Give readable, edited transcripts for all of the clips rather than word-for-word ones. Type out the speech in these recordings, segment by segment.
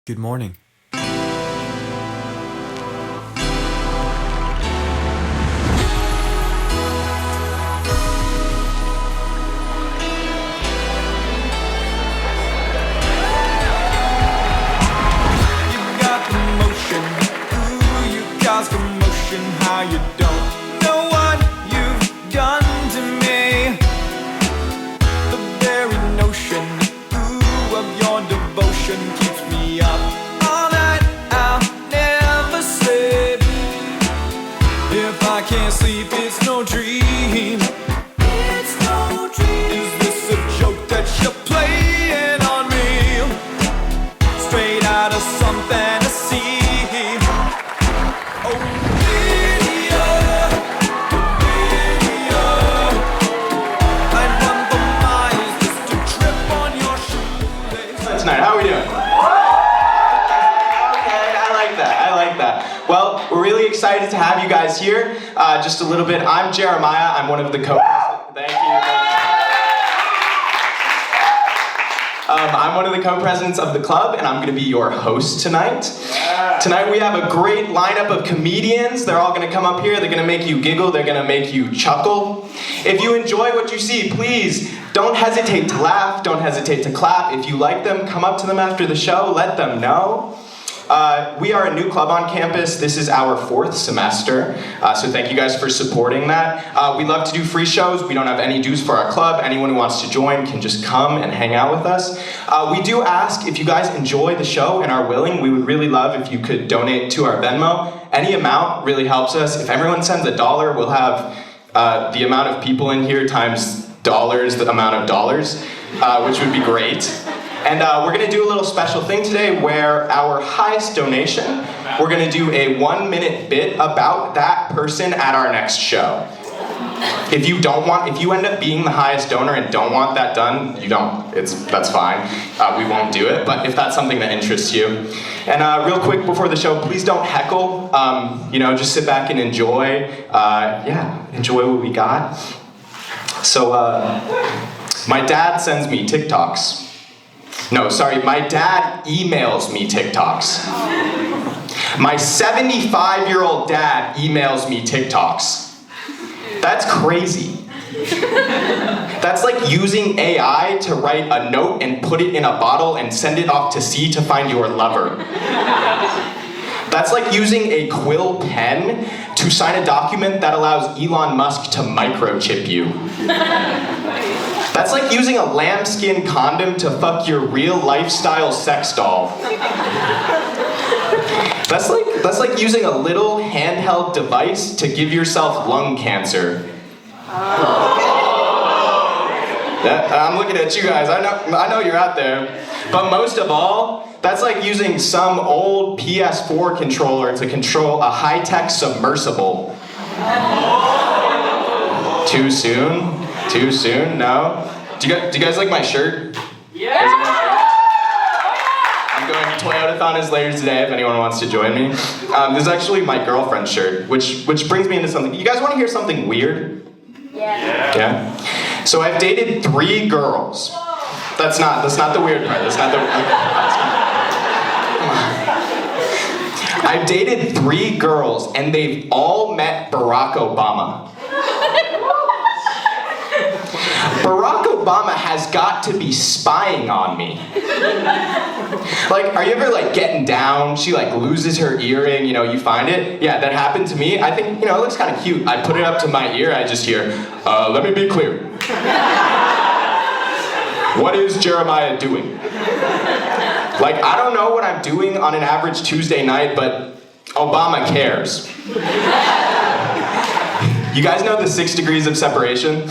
Good morning. Commotion, how you don't know what you've done to me. The very notion, of your devotion keeps me up all night. I'll never sleep. If I can't sleep, it's no dream. It's no dream. Is this a joke that you're playing on me? Straight out of some fantasy. Tonight, how are we doing? Okay, I like that. Well, we're really excited to have you guys here. Just a little bit, I'm Jeremiah, I'm one of the Thank you. I'm one of the co-presidents of the club, and I'm going to be your host tonight. Tonight we have a great lineup of comedians. They're all going to come up here. They're going to make you giggle. They're going to make you chuckle. If you enjoy what you see, please don't hesitate to laugh. Don't hesitate to clap. If you like them, come up to them after the show. Let them know. We are a new club on campus. This is our 4th semester, so thank you guys for supporting that. We love to do free shows. We don't have any dues for our club. Anyone who wants to join can just come and hang out with us. We do ask if you guys enjoy the show and are willing, we would really love if you could donate to our Venmo. Any amount really helps us. If everyone sends $1, we'll have the amount of people in here times dollars, the amount of dollars, which would be great. And we're going to do a little special thing today where our highest donation, we're going to do a 1-minute bit about that person at our next show. If you end up being the highest donor and don't want that done, that's fine. We won't do it, but if that's something that interests you. And real quick before the show, please don't heckle. Just sit back and enjoy. Enjoy what we got. So, my dad sends me TikToks. My dad emails me TikToks. My 75-year-old dad emails me TikToks. That's crazy. That's like using AI to write a note and put it in a bottle and send it off to sea to find your lover. That's like using a quill pen to sign a document that allows Elon Musk to microchip you. That's like using a lambskin condom to fuck your real lifestyle sex doll. That's like using a little handheld device to give yourself lung cancer. I'm looking at you guys. I know you're out there. But most of all, that's like using some old PS4 controller to control a high-tech submersible. Too soon? Too soon? No? Do you guys like my shirt? Yeah! I'm going to Toyotathon later today if anyone wants to join me. This is actually my girlfriend's shirt, which brings me into something. You guys want to hear something weird? Yeah? So I've dated 3 girls. That's not the weird part. I've dated 3 girls, and they've all met Barack Obama. Barack Obama has got to be spying on me. Like, are you ever getting down? She loses her earring, you find it. Yeah, that happened to me. I think, it looks kind of cute. I put it up to my ear, I just hear, let me be clear. What is Jeremiah doing? I don't know what I'm doing on an average Tuesday night, but Obama cares. You guys know the 6 degrees of separation?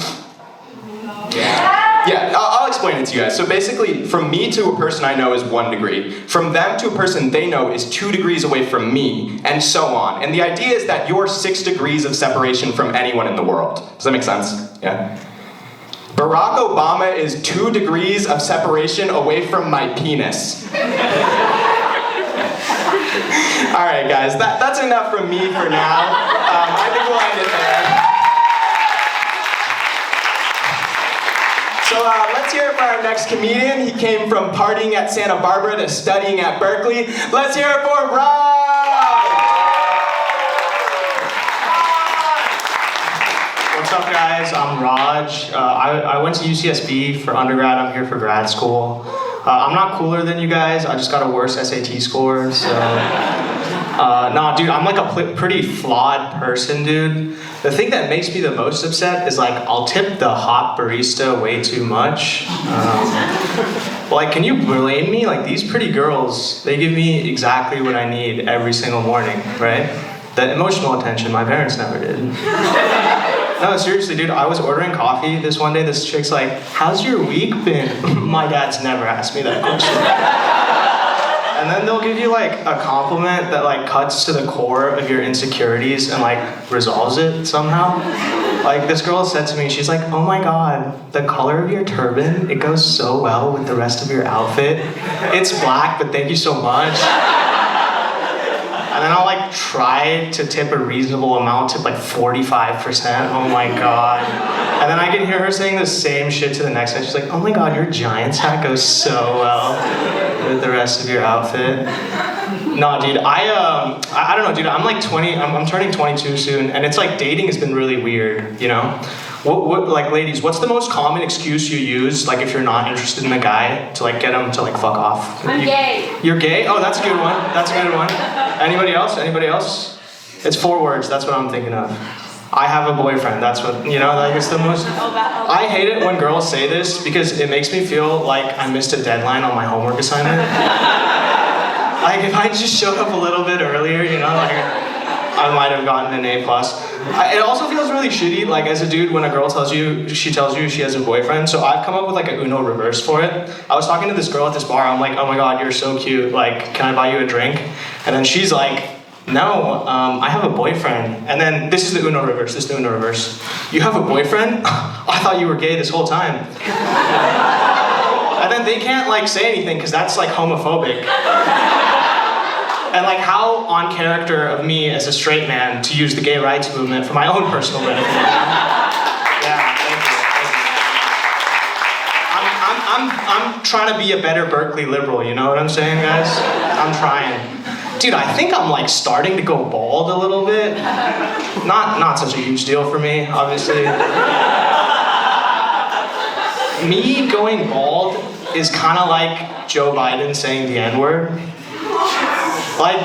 Yeah, I'll explain it to you guys. So basically, from me to a person I know is 1 degree. From them to a person they know is 2 degrees away from me, and so on. And the idea is that you're 6 degrees of separation from anyone in the world. Does that make sense? Yeah? Barack Obama is 2 degrees of separation away from my penis. All right, guys, that's enough from me for now. I think we'll end it there. So let's hear it for our next comedian. He came from partying at Santa Barbara to studying at Berkeley. Let's hear it for Raj! What's up, guys? I'm Raj. I went to UCSB for undergrad. I'm here for grad school. I'm not cooler than you guys. I just got a worse SAT score, so... Nah, dude, I'm like a pretty flawed person, dude. The thing that makes me the most upset is like I'll tip the hot barista way too much. Like, can you blame me? Like, these pretty girls, they give me exactly what I need every single morning, right? That emotional attention my parents never did. No, seriously, dude, I was ordering coffee this one day. This chick's like, how's your week been? My dad's never asked me that question. And then they'll give you like a compliment that like cuts to the core of your insecurities and like resolves it somehow. Like this girl said to me, she's like, oh my God, the color of your turban, it goes so well with the rest of your outfit. It's black, but thank you so much. And then I'll like try to tip a reasonable amount, tip like 45%, oh my God. And then I can hear her saying the same shit to the next one. She's like, oh my God, your Giants hat goes so well with the rest of your outfit. No, dude, I don't know, dude, I'm like 20, I'm turning 22 soon, and it's like dating has been really weird, you know? What, like, ladies, what's the most common excuse you use, like, if you're not interested in a guy, to, like, get him to, like, fuck off? I'm gay. You're gay? Oh, that's a good one. That's a good one. Anybody else? Anybody else? It's 4 words. That's what I'm thinking of. I have a boyfriend. That's what, you know, like, it's the most... I hate it when girls say this because it makes me feel like I missed a deadline on my homework assignment. Like, if I just showed up a little bit earlier, you know, like, I might have gotten an A+. It also feels really shitty, like as a dude, when a girl tells you she has a boyfriend. So I've come up with like a Uno reverse for it. I was talking to this girl at this bar. I'm like, oh my God, you're so cute. Like, can I buy you a drink? And then she's like, no, I have a boyfriend. And then this is the Uno reverse. This is the Uno reverse. You have a boyfriend? I thought you were gay this whole time. And then they can't like say anything because that's like homophobic. And like how on character of me as a straight man to use the gay rights movement for my own personal benefit. Yeah, thank you. I'm trying to be a better Berkeley liberal, you know what I'm saying, guys? I'm trying. Dude, I think I'm like starting to go bald a little bit. Not such a huge deal for me, obviously. Me going bald is kind of like Joe Biden saying the N-word. Like,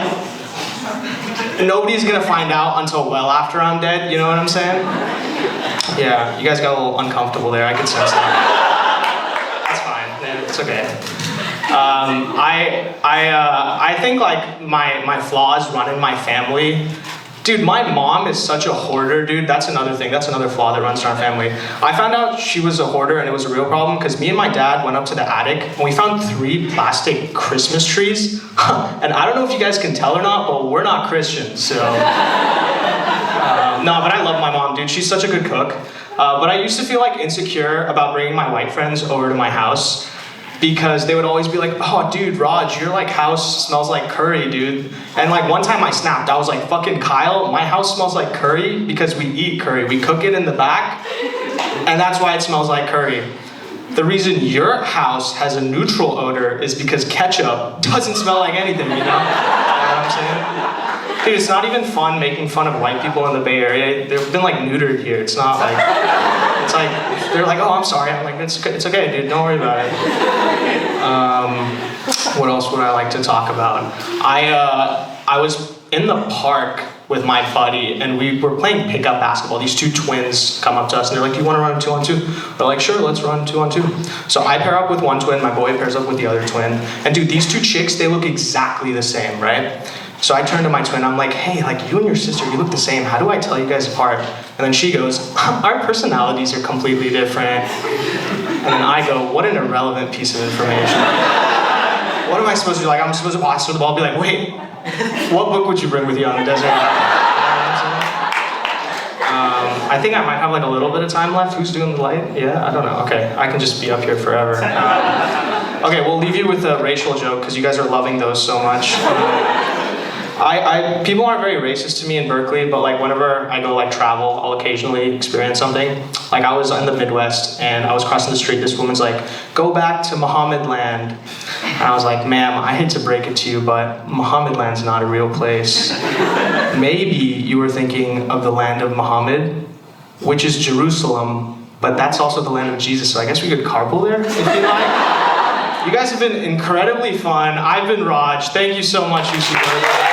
nobody's gonna find out until well after I'm dead, you know what I'm saying? Yeah, you guys got a little uncomfortable there, I could sense that. That's fine, yeah, it's okay. I think like my flaws run in my family. Dude, my mom is such a hoarder, dude. That's another thing. That's another flaw that runs in our family. I found out she was a hoarder and it was a real problem because me and my dad went up to the attic and we found 3 plastic Christmas trees. And I don't know if you guys can tell or not, but we're not Christians, so. No, but I love my mom, dude. She's such a good cook. But I used to feel like insecure about bringing my white friends over to my house because they would always be like, oh, dude, Raj, your like house smells like curry, dude. And like one time I snapped, I was like, fucking Kyle, my house smells like curry because we eat curry. We cook it in the back, and that's why it smells like curry. The reason your house has a neutral odor is because ketchup doesn't smell like anything, you know? You know what I'm saying? Dude, it's not even fun making fun of white people in the Bay Area. They've been like neutered here. It's not like, it's like, they're like, oh, I'm sorry. I'm like, it's okay, dude, don't worry about it. What else would I like to talk about? I was in the park with my buddy and we were playing pickup basketball. These 2 twins come up to us and they're like, do you want to run 2-on-2? We're like, sure, let's run 2-on-2. So I pair up with one twin, my boy pairs up with the other twin. And dude, these 2 chicks, they look exactly the same, right? So I turn to my twin, I'm like, hey, like you and your sister, you look the same. How do I tell you guys apart? And then she goes, our personalities are completely different. And then I go, what an irrelevant piece of information. What am I supposed to do? Like, I'm supposed to pass the ball, be like, wait, what book would you bring with you on the desert? I think I might have like a little bit of time left. Who's doing the light? Yeah, I don't know. Okay, I can just be up here forever. Okay, we'll leave you with a racial joke because you guys are loving those so much. People aren't very racist to me in Berkeley, but like whenever I go like travel, I'll occasionally experience something. Like I was in the Midwest and I was crossing the street, this woman's like, "Go back to Muhammad land." And I was like, "Ma'am, I hate to break it to you, but Muhammad land's not a real place. Maybe you were thinking of the land of Muhammad, which is Jerusalem, but that's also the land of Jesus, so I guess we could carpool there if you like." You guys have been incredibly fun. I've been Raj. Thank you so much, UC Berkeley.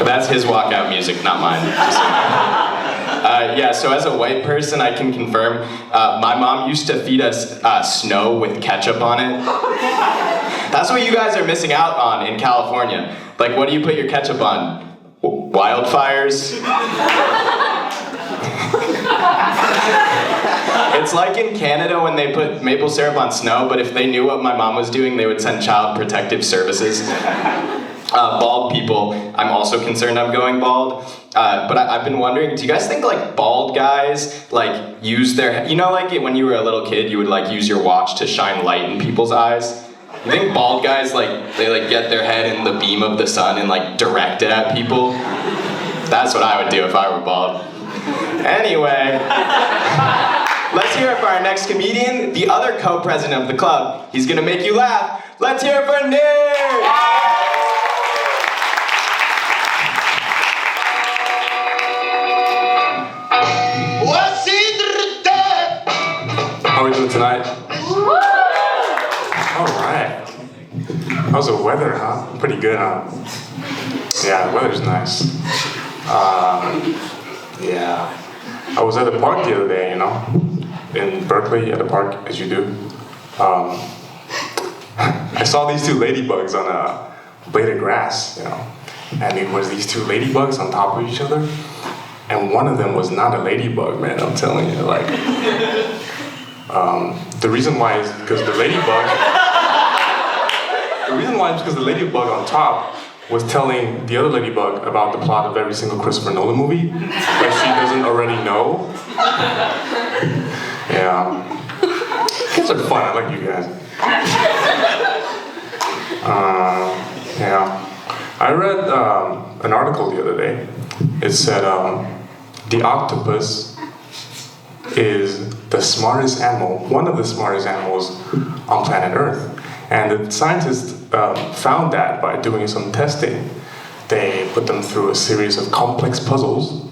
That's his walkout music, not mine. Yeah, so as a white person, I can confirm, my mom used to feed us snow with ketchup on it. That's what you guys are missing out on in California. Like, what do you put your ketchup on? Wildfires? It's like in Canada when they put maple syrup on snow, but if they knew what my mom was doing, they would send Child Protective Services. Bald people, I'm also concerned I'm going bald. But I've been wondering, do you guys think like bald guys like use their, you know, like when you were a little kid, you would like use your watch to shine light in people's eyes? You think bald guys like, they like get their head in the beam of the sun and like direct it at people? That's what I would do if I were bald. Anyway, let's hear it for our next comedian, the other co-president of the club. He's gonna make you laugh. Let's hear it for Nick! How are we doing tonight? All right. How's the weather, huh? Pretty good, huh? Yeah, the weather's nice. Yeah. I was at the park the other day, you know, in Berkeley at the park, as you do. I saw these two ladybugs on a blade of grass, you know, and it was these two ladybugs on top of each other, and one of them was not a ladybug, man, I'm telling you, like, the reason why is because the ladybug on top was telling the other ladybug about the plot of every single Christopher Nolan movie that she doesn't already know. Yeah. Kids are fun, I like you guys. Yeah. I read an article the other day. It said the octopus is the smartest animal, one of the smartest animals on planet Earth. And the scientists found that by doing some testing. They put them through a series of complex puzzles,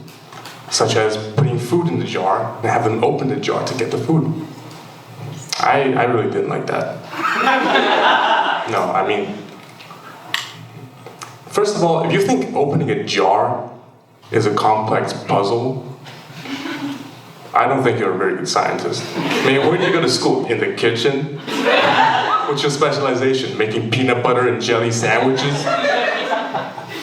such as putting food in the jar and have them open the jar to get the food. I really didn't like that. No, I mean, first of all, if you think opening a jar is a complex puzzle, I don't think you're a very good scientist. I mean, where do you go to school? In the kitchen? What's your specialization? Making peanut butter and jelly sandwiches?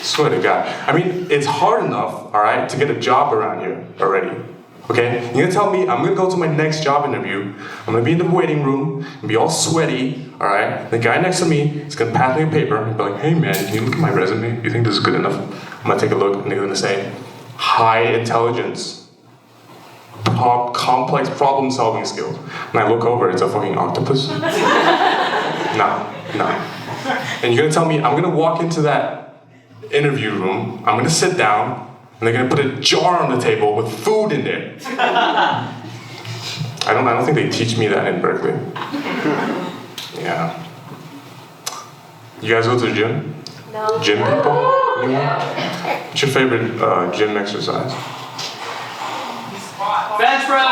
Swear to God. I mean, it's hard enough, all right, to get a job around here already. Okay? You're gonna tell me I'm gonna go to my next job interview, I'm gonna be in the waiting room, and be all sweaty, all right? The guy next to me is gonna pass me a paper and be like, "Hey man, can you look at my resume? You think this is good enough?" I'm gonna take a look and they're gonna say, "High intelligence. Complex problem solving skills." And I look over, it's a fucking octopus. No. And you're gonna tell me I'm gonna walk into that interview room, I'm gonna sit down, and they're gonna put a jar on the table with food in there. I don't think they teach me that in Berkeley. Yeah. You guys go to the gym? No. Gym people? Yeah. What's your favorite gym exercise? Bench press!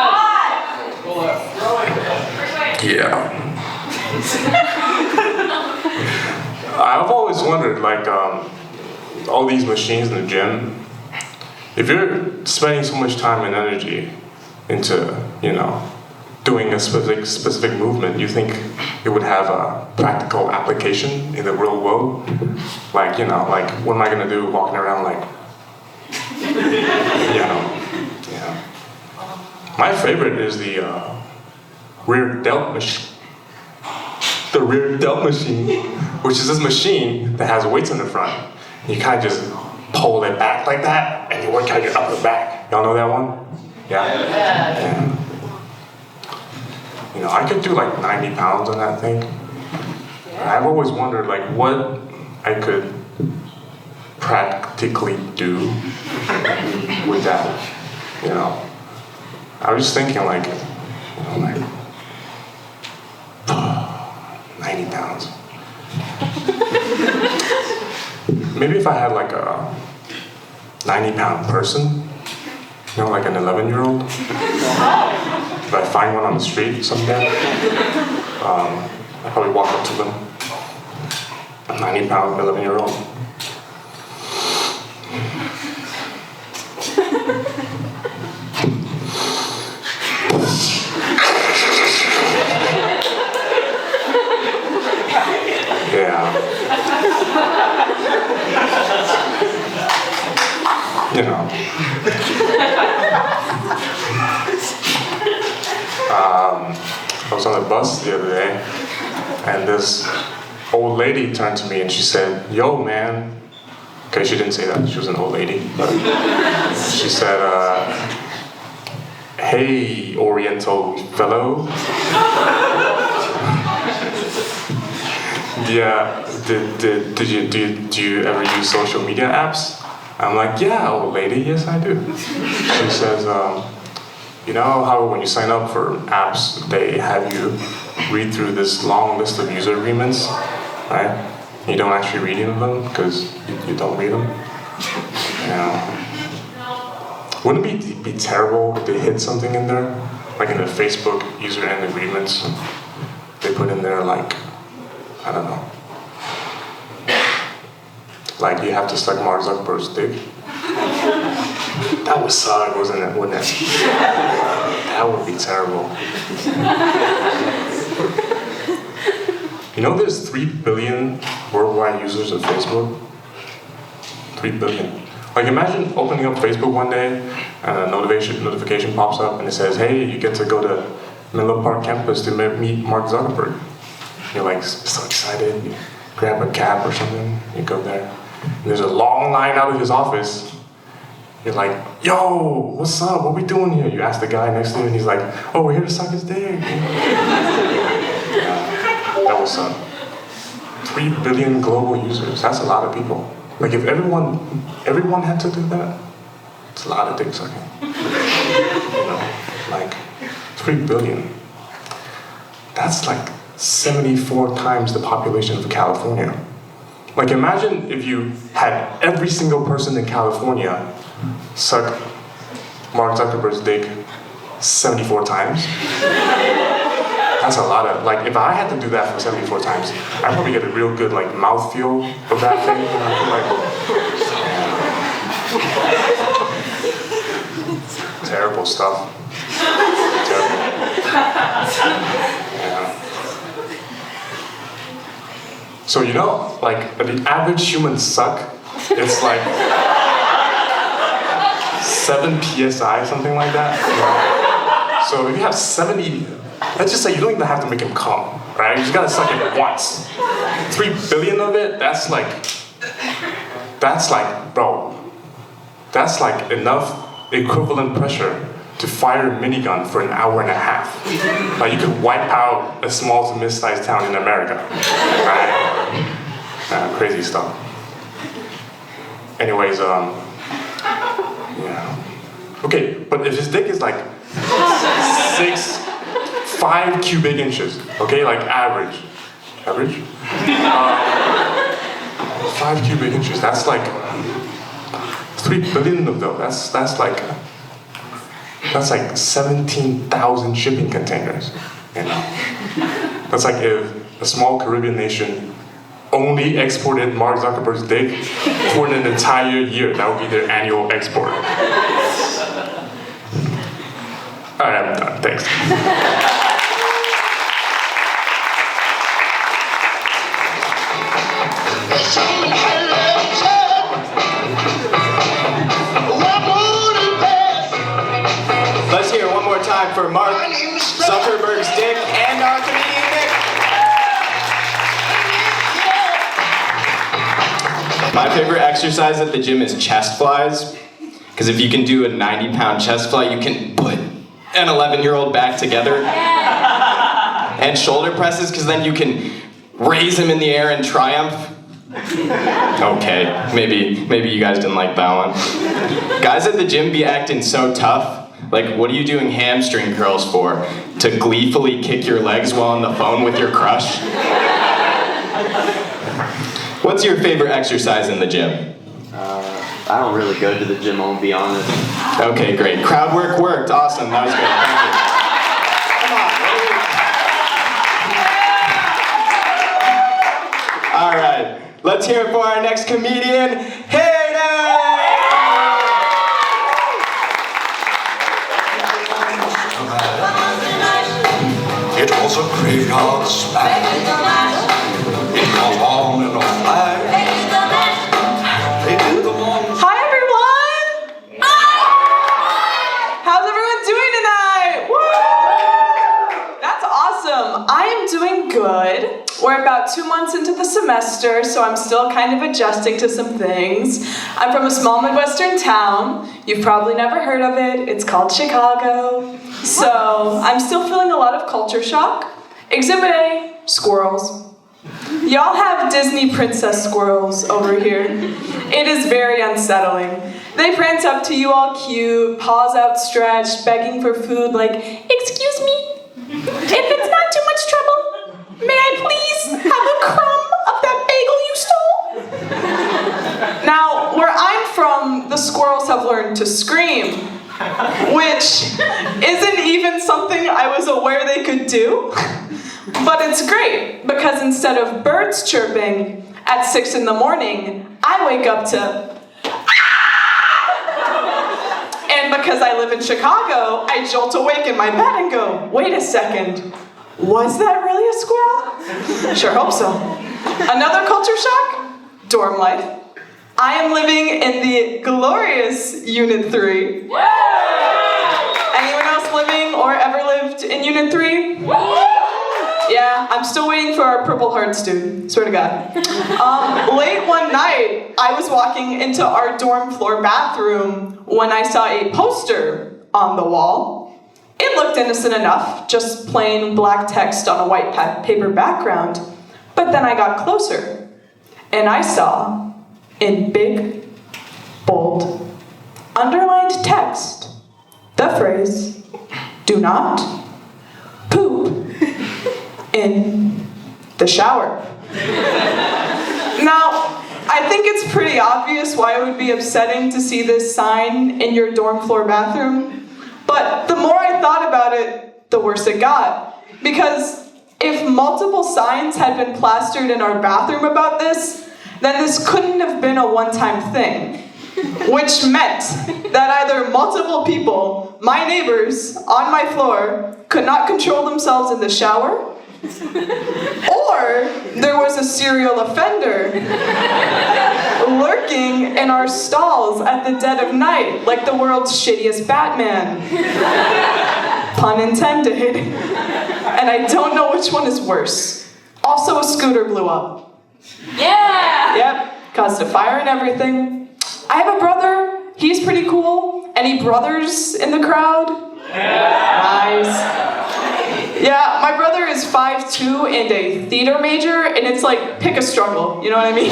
Yeah. I've always wondered, like, all these machines in the gym, if you're spending so much time and energy into, you know, doing a specific movement, you think it would have a practical application in the real world? Like, you know, like, what am I gonna do walking around like, you know, yeah. My favorite is the rear delt machine. The rear delt machine, which is this machine that has weights in the front. You kind of just pull it back like that, and you work out your upper back. Y'all know that one? Yeah. You know, I could do like 90 pounds on that thing. I've always wondered like what I could practically do with that. You know, I was just thinking like, you know, like 90 pounds. Maybe if I had like a 90-pound person, you know, like an 11-year-old. If I find one on the street someday, I'd probably walk up to them. A 90-pound 11-year-old. Yeah. You know. I was on the bus the other day, and this old lady turned to me and she said, "Yo, man." Okay, she didn't say that. She was an old lady. But she said, "Hey, Oriental fellow." Yeah, do you ever use social media apps? I'm like, "Yeah, old lady, yes I do." She says, "You know how when you sign up for apps, they have you read through this long list of user agreements, right? You don't actually read any of them because you don't read them. You know, wouldn't it be terrible if they hid something in there, like in the Facebook user end agreements? They put in there like, I don't know, like you have to suck Mark Zuckerberg's dick." That would suck, wouldn't it? That would be terrible. You know there's 3 billion worldwide users of Facebook? 3 billion. Like imagine opening up Facebook one day and a notification pops up and it says, "Hey, you get to go to Menlo Park campus to meet Mark Zuckerberg." You're like so excited, you grab a cab or something, you go there. And there's a long line out of his office. You're like, "Yo, what's up? What we doing here?" You ask the guy next to you and he's like, "Oh, we're here to suck his dick." That was 3 billion global users. That's a lot of people. Like if everyone had to do that, it's a lot of dick sucking. You know, like 3 billion. That's like 74 times the population of California. Like imagine if you had every single person in California suck Mark Zuckerberg's dick 74 times. That's a lot of, like if I had to do that for 74 times, I'd probably get a real good like mouthfeel of that thing. You know, like, terrible stuff. Terrible. Yeah. So you know, like the average human suck, it's like 7 psi, something like that. So if you have 70, let's just say you don't even have to make him come, right? You just gotta suck it once. 3 billion of it, that's like, bro, that's like enough equivalent pressure to fire a minigun for an hour and a half. Like you could wipe out a small to mid-sized town in America, right? Crazy stuff. Anyways, yeah. Okay, but if his dick is like 5 cubic inches, okay, like average? 5 cubic inches, that's like 3 billion of those, that's like 17,000 shipping containers, you know? That's like if a small Caribbean nation only exported Mark Zuckerberg's dick for an entire year. That would be their annual export. Alright, I'm done. Thanks. Let's hear it one more time for Mark Zuckerberg's dick and our comedian Nick. My favorite exercise at the gym is chest flies. Because if you can do a 90-pound chest fly, you can put an 11-year-old back together. And shoulder presses, because then you can raise him in the air in triumph. Okay, maybe you guys didn't like that one. Guys at the gym be acting so tough. Like, what are you doing hamstring curls for? To gleefully kick your legs while on the phone with your crush? What's your favorite exercise in the gym? I don't really go to the gym, I'll be honest. Okay, great. Crowd work worked. Awesome. That was great. Thank you. All right. Let's hear it for our next comedian, Hayden! It was a graveyard smack. It was on in a flag. They did the long. Hi everyone! How's everyone doing tonight? Woo! That's awesome. I am doing good. We're about 2 months into the semester, so I'm still kind of adjusting to some things. I'm from a small Midwestern town. You've probably never heard of it. It's called Chicago. So I'm still feeling a lot of culture shock. Exhibit A, squirrels. Y'all have Disney princess squirrels over here. It is very unsettling. They prance up to you all cute, paws outstretched, begging for food like, "Excuse me, if it's not too much trouble, may I please have a crumb of that bagel you stole?" Now, where I'm from, the squirrels have learned to scream, which isn't even something I was aware they could do. But it's great, because instead of birds chirping at 6 in the morning, I wake up to and because I live in Chicago, I jolt awake in my bed and go, "Wait a second, was that really a squirrel?" Sure hope so. Another culture shock? Dorm life. I am living in the glorious Unit 3. Anyone else living or ever lived in Unit 3? Yeah, I'm still waiting for our Purple Hearts, dude. Swear to God. Late one night, I was walking into our dorm floor bathroom when I saw a poster on the wall. It looked innocent enough, just plain black text on a white paper background. But then I got closer, and I saw, in big, bold, underlined text, the phrase, "Do not poop in the shower." Now, I think it's pretty obvious why it would be upsetting to see this sign in your dorm floor bathroom, but the more I thought about it, the worse it got. Because if multiple signs had been plastered in our bathroom about this, then this couldn't have been a one-time thing. Which meant that either multiple people, my neighbors, on my floor, could not control themselves in the shower, or there was a serial offender lurking in our stalls at the dead of night, like the world's shittiest Batman. Pun intended. And I don't know which one is worse. Also, a scooter blew up. Yeah! Yep, caused a fire and everything. I have a brother. He's pretty cool. Any brothers in the crowd? Yeah. Nice. Yeah, my brother is 5'2" and a theater major, and it's like, pick a struggle, you know what I mean?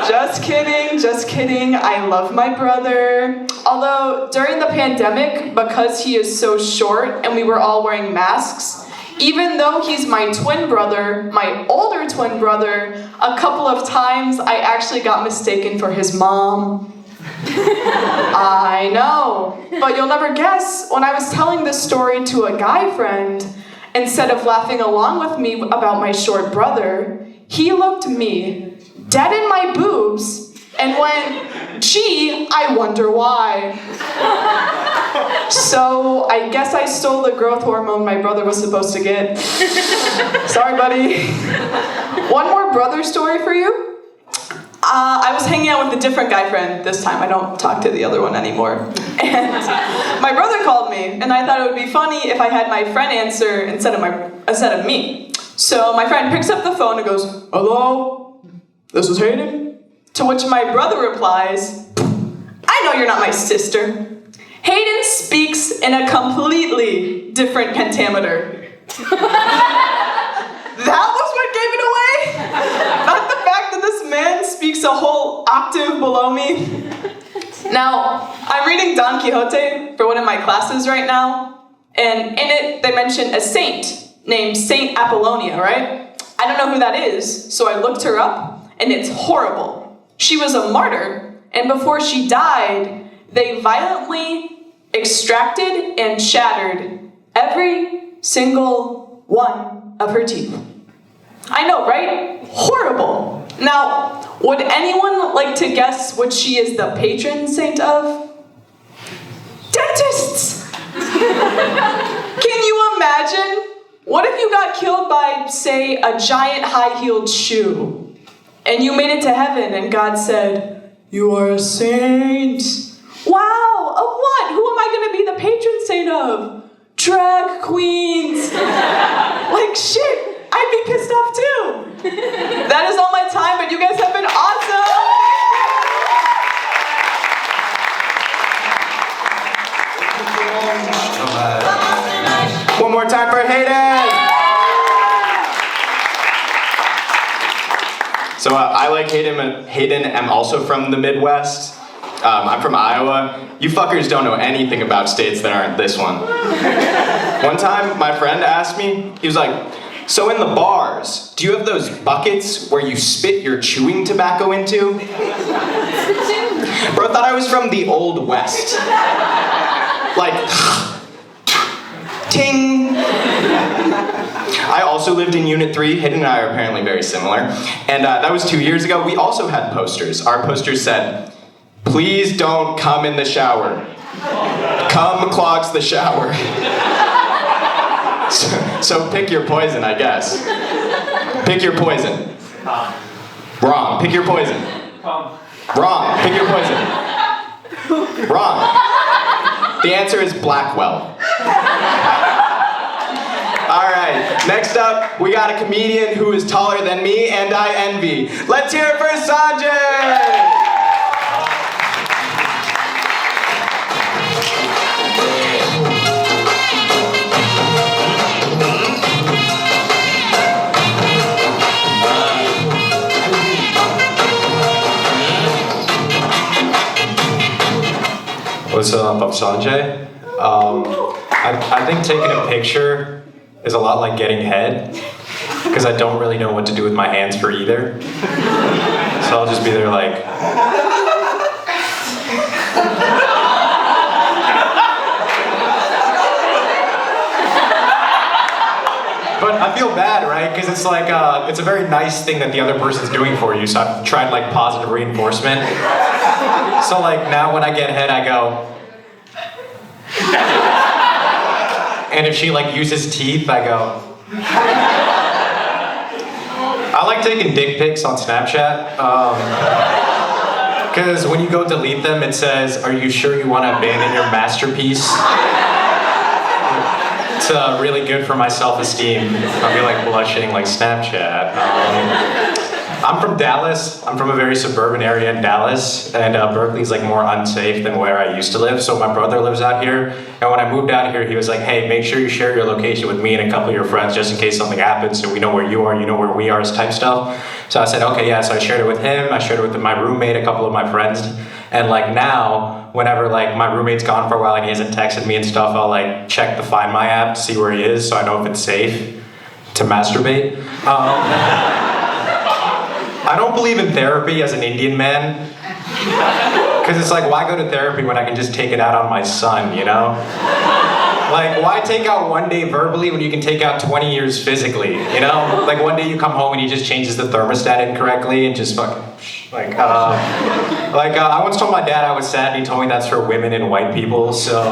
Just kidding, I love my brother. Although, during the pandemic, because he is so short and we were all wearing masks, even though he's my twin brother, my older twin brother, a couple of times I actually got mistaken for his mom. I know, but you'll never guess, when I was telling this story to a guy friend, instead of laughing along with me about my short brother, he looked me dead in my boobs and went, "Gee, I wonder why." So I guess I stole the growth hormone my brother was supposed to get. Sorry, buddy. One more brother story for you. I was hanging out with a different guy friend this time. I don't talk to the other one anymore. And my brother called me, and I thought it would be funny if I had my friend answer instead of me. So my friend picks up the phone and goes, "Hello? This is Hayden?" To which my brother replies, I know you're not my sister. Hayden speaks in a completely different pentameter. That was what gave it away? Not the fact that this man speaks a whole octave below me. Now, I'm reading Don Quixote for one of my classes right now, and in it they mention a saint named Saint Apollonia, right? I don't know who that is, so I looked her up, and it's horrible. She was a martyr, and before she died, they violently extracted and shattered every single one of her teeth. I know, right? Horrible. Now, would anyone like to guess what she is the patron saint of? Dentists! Can you imagine? What if you got killed by, say, a giant high-heeled shoe, and you made it to heaven and God said, "You are a saint." Wow, of what? Who am I going to be the patron saint of? Drag queens. Like, shit. I'd be pissed off too. That is all my time, but you guys have been awesome. One more time for Hayden. So I like Hayden. I'm also from the Midwest. I'm from Iowa. You fuckers don't know anything about states that aren't this one. One time, my friend asked me, he was like, "So in the bars, do you have those buckets where you spit your chewing tobacco into?" Bro thought I was from the Old West. Like, ting. I also lived in Unit 3. Hayden and I are apparently very similar. And that was 2 years ago. We also had posters. Our posters said, "Please don't come in the shower. Cum clogs the shower." So pick your poison, I guess. Pick your poison. Wrong. Pick your poison. Wrong. Pick your poison. Wrong. The answer is Blackwell. All right. Next up, we got a comedian who is taller than me and I envy. Let's hear it for Sanjay. What's up, I'm Sanjay. I think taking a picture is a lot like getting head, because I don't really know what to do with my hands for either. So I'll just be there like... But I feel bad, right? Because it's like, it's a very nice thing that the other person's doing for you, so I've tried like positive reinforcement. So like now when I get head, I go... And if she like uses teeth, I go... I like taking dick pics on Snapchat. Because when you go delete them, it says, "Are you sure you want to abandon your masterpiece?" It's really good for my self-esteem. I'll be like blushing like Snapchat. I'm from Dallas. I'm from a very suburban area in Dallas, and Berkeley's like more unsafe than where I used to live. So my brother lives out here, and when I moved out here, he was like, "Hey, make sure you share your location with me and a couple of your friends just in case something happens, so we know where you are, you know where we are," type stuff. So I said, okay, yeah. So I shared it with him. I shared it with my roommate, a couple of my friends, and like now, whenever like my roommate's gone for a while and he hasn't texted me and stuff, I'll like check the Find My app to see where he is, so I know if it's safe to masturbate. I don't believe in therapy as an Indian man. Because it's like, why go to therapy when I can just take it out on my son, you know? Like, why take out one day verbally when you can take out 20 years physically, you know? Like, one day you come home and he just changes the thermostat incorrectly and just fucking, I once told my dad I was sad and he told me that's for women and white people, so...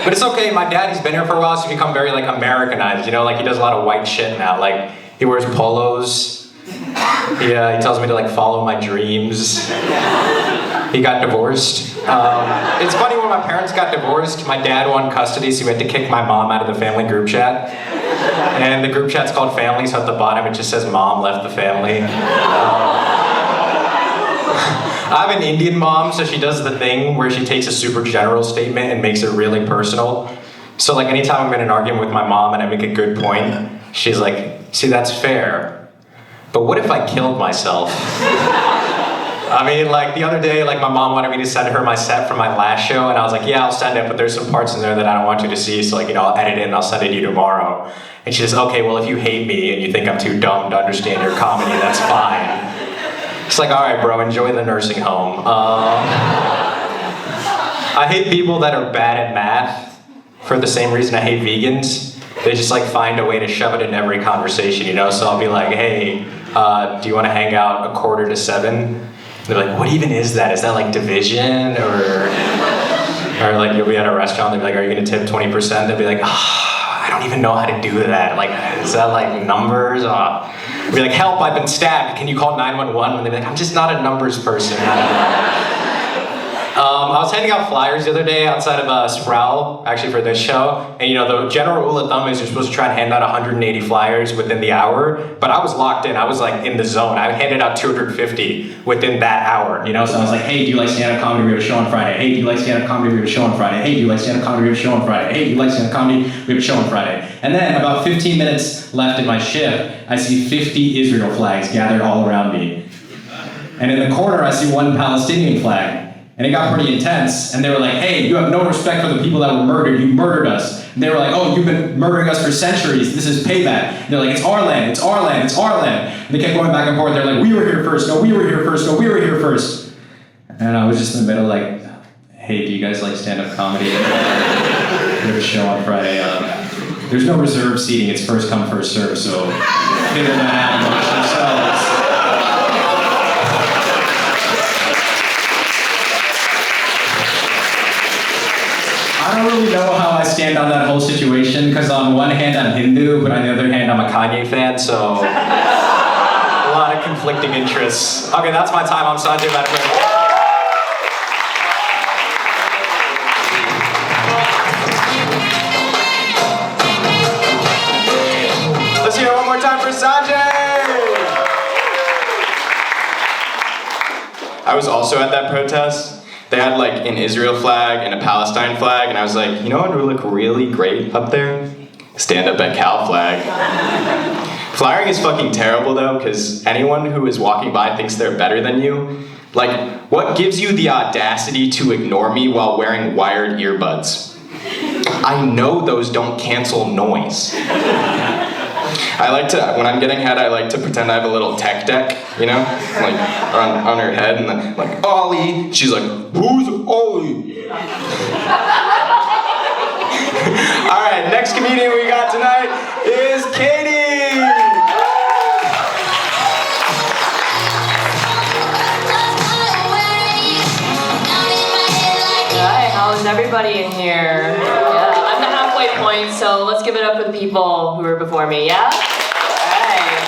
But it's okay, my dad, he's been here for a while, so he's become very, like, Americanized, you know? Like, he does a lot of white shit now, like, he wears polos. Yeah, he tells me to like follow my dreams. He got divorced. It's funny, when my parents got divorced, my dad won custody, so he had to kick my mom out of the family group chat. And the group chat's called Family, so at the bottom it just says Mom left the family. I have an Indian mom, so she does the thing where she takes a super general statement and makes it really personal. So like anytime I'm in an argument with my mom and I make a good point, she's like, see, that's fair. But what if I killed myself? I mean, like the other day, like my mom wanted me to send her my set from my last show, and I was like, yeah, I'll send it, but there's some parts in there that I don't want you to see, so like, I'll edit it and I'll send it to you tomorrow. And she says, okay, well, if you hate me and you think I'm too dumb to understand your comedy, that's fine. It's like, all right, bro, enjoy the nursing home. I hate people that are bad at math for the same reason I hate vegans. They just like find a way to shove it in every conversation, So I'll be like, hey, do you want to hang out 6:45? They're like, what even is that? Is that like division? Or like you'll be at a restaurant, they'll be like, are you gonna tip 20%? They'll be like, I don't even know how to do that. Like, is that like numbers? I'll be like, help, I've been stabbed. Can you call 911? And they'll be like, I'm just not a numbers person. I was handing out flyers the other day outside of Sproul, actually for this show, and the general rule of thumb is you're supposed to try and hand out 180 flyers within the hour, but I was locked in, I was like in the zone. I handed out 250 within that hour, So I was like, hey, do you like stand-up comedy? We have a show on Friday. Hey, do you like stand-up comedy? We have a show on Friday. Hey, do you like stand-up comedy? We have a show on Friday. Hey, do you like stand-up comedy? We have a show on Friday. And then about 15 minutes left in my shift, I see 50 Israel flags gathered all around me. And in the corner, I see one Palestinian flag. And it got pretty intense, and they were like, hey, you have no respect for the people that were murdered, you murdered us. And they were like, oh, you've been murdering us for centuries, this is payback. And they're like, it's our land, it's our land, it's our land. And they kept going back and forth, they're like, we were here first, no, we were here first, no, we were here first. And I was just in the middle like, hey, do you guys like stand-up comedy? We have a show on Friday. There's no reserved seating, it's first come, first serve, so figure that out amongst yourselves. I don't really know how I stand on that whole situation, because on one hand I'm Hindu, but on the other hand I'm a Kanye fan, so a lot of conflicting interests. Okay, that's my time. I'm Sanjay. Let's hear it one more time for Sanjay! I was also at that protest. They had like an Israel flag and a Palestine flag, and I was like, you know what would look really great up there? Stand up at Cal flag. Flyering is fucking terrible though, because anyone who is walking by thinks they're better than you. Like, what gives you the audacity to ignore me while wearing wired earbuds? I know those don't cancel noise. I like to, when I'm getting head, I like to pretend I have a little tech deck, like on her head, and then like, Ollie. She's like, who's Ollie? All right, next comedian we got tonight is Katie. Hi, how's everybody in here? Yeah, I'm the halfway point, so let's give it up for the people who were before me, yeah? Alright.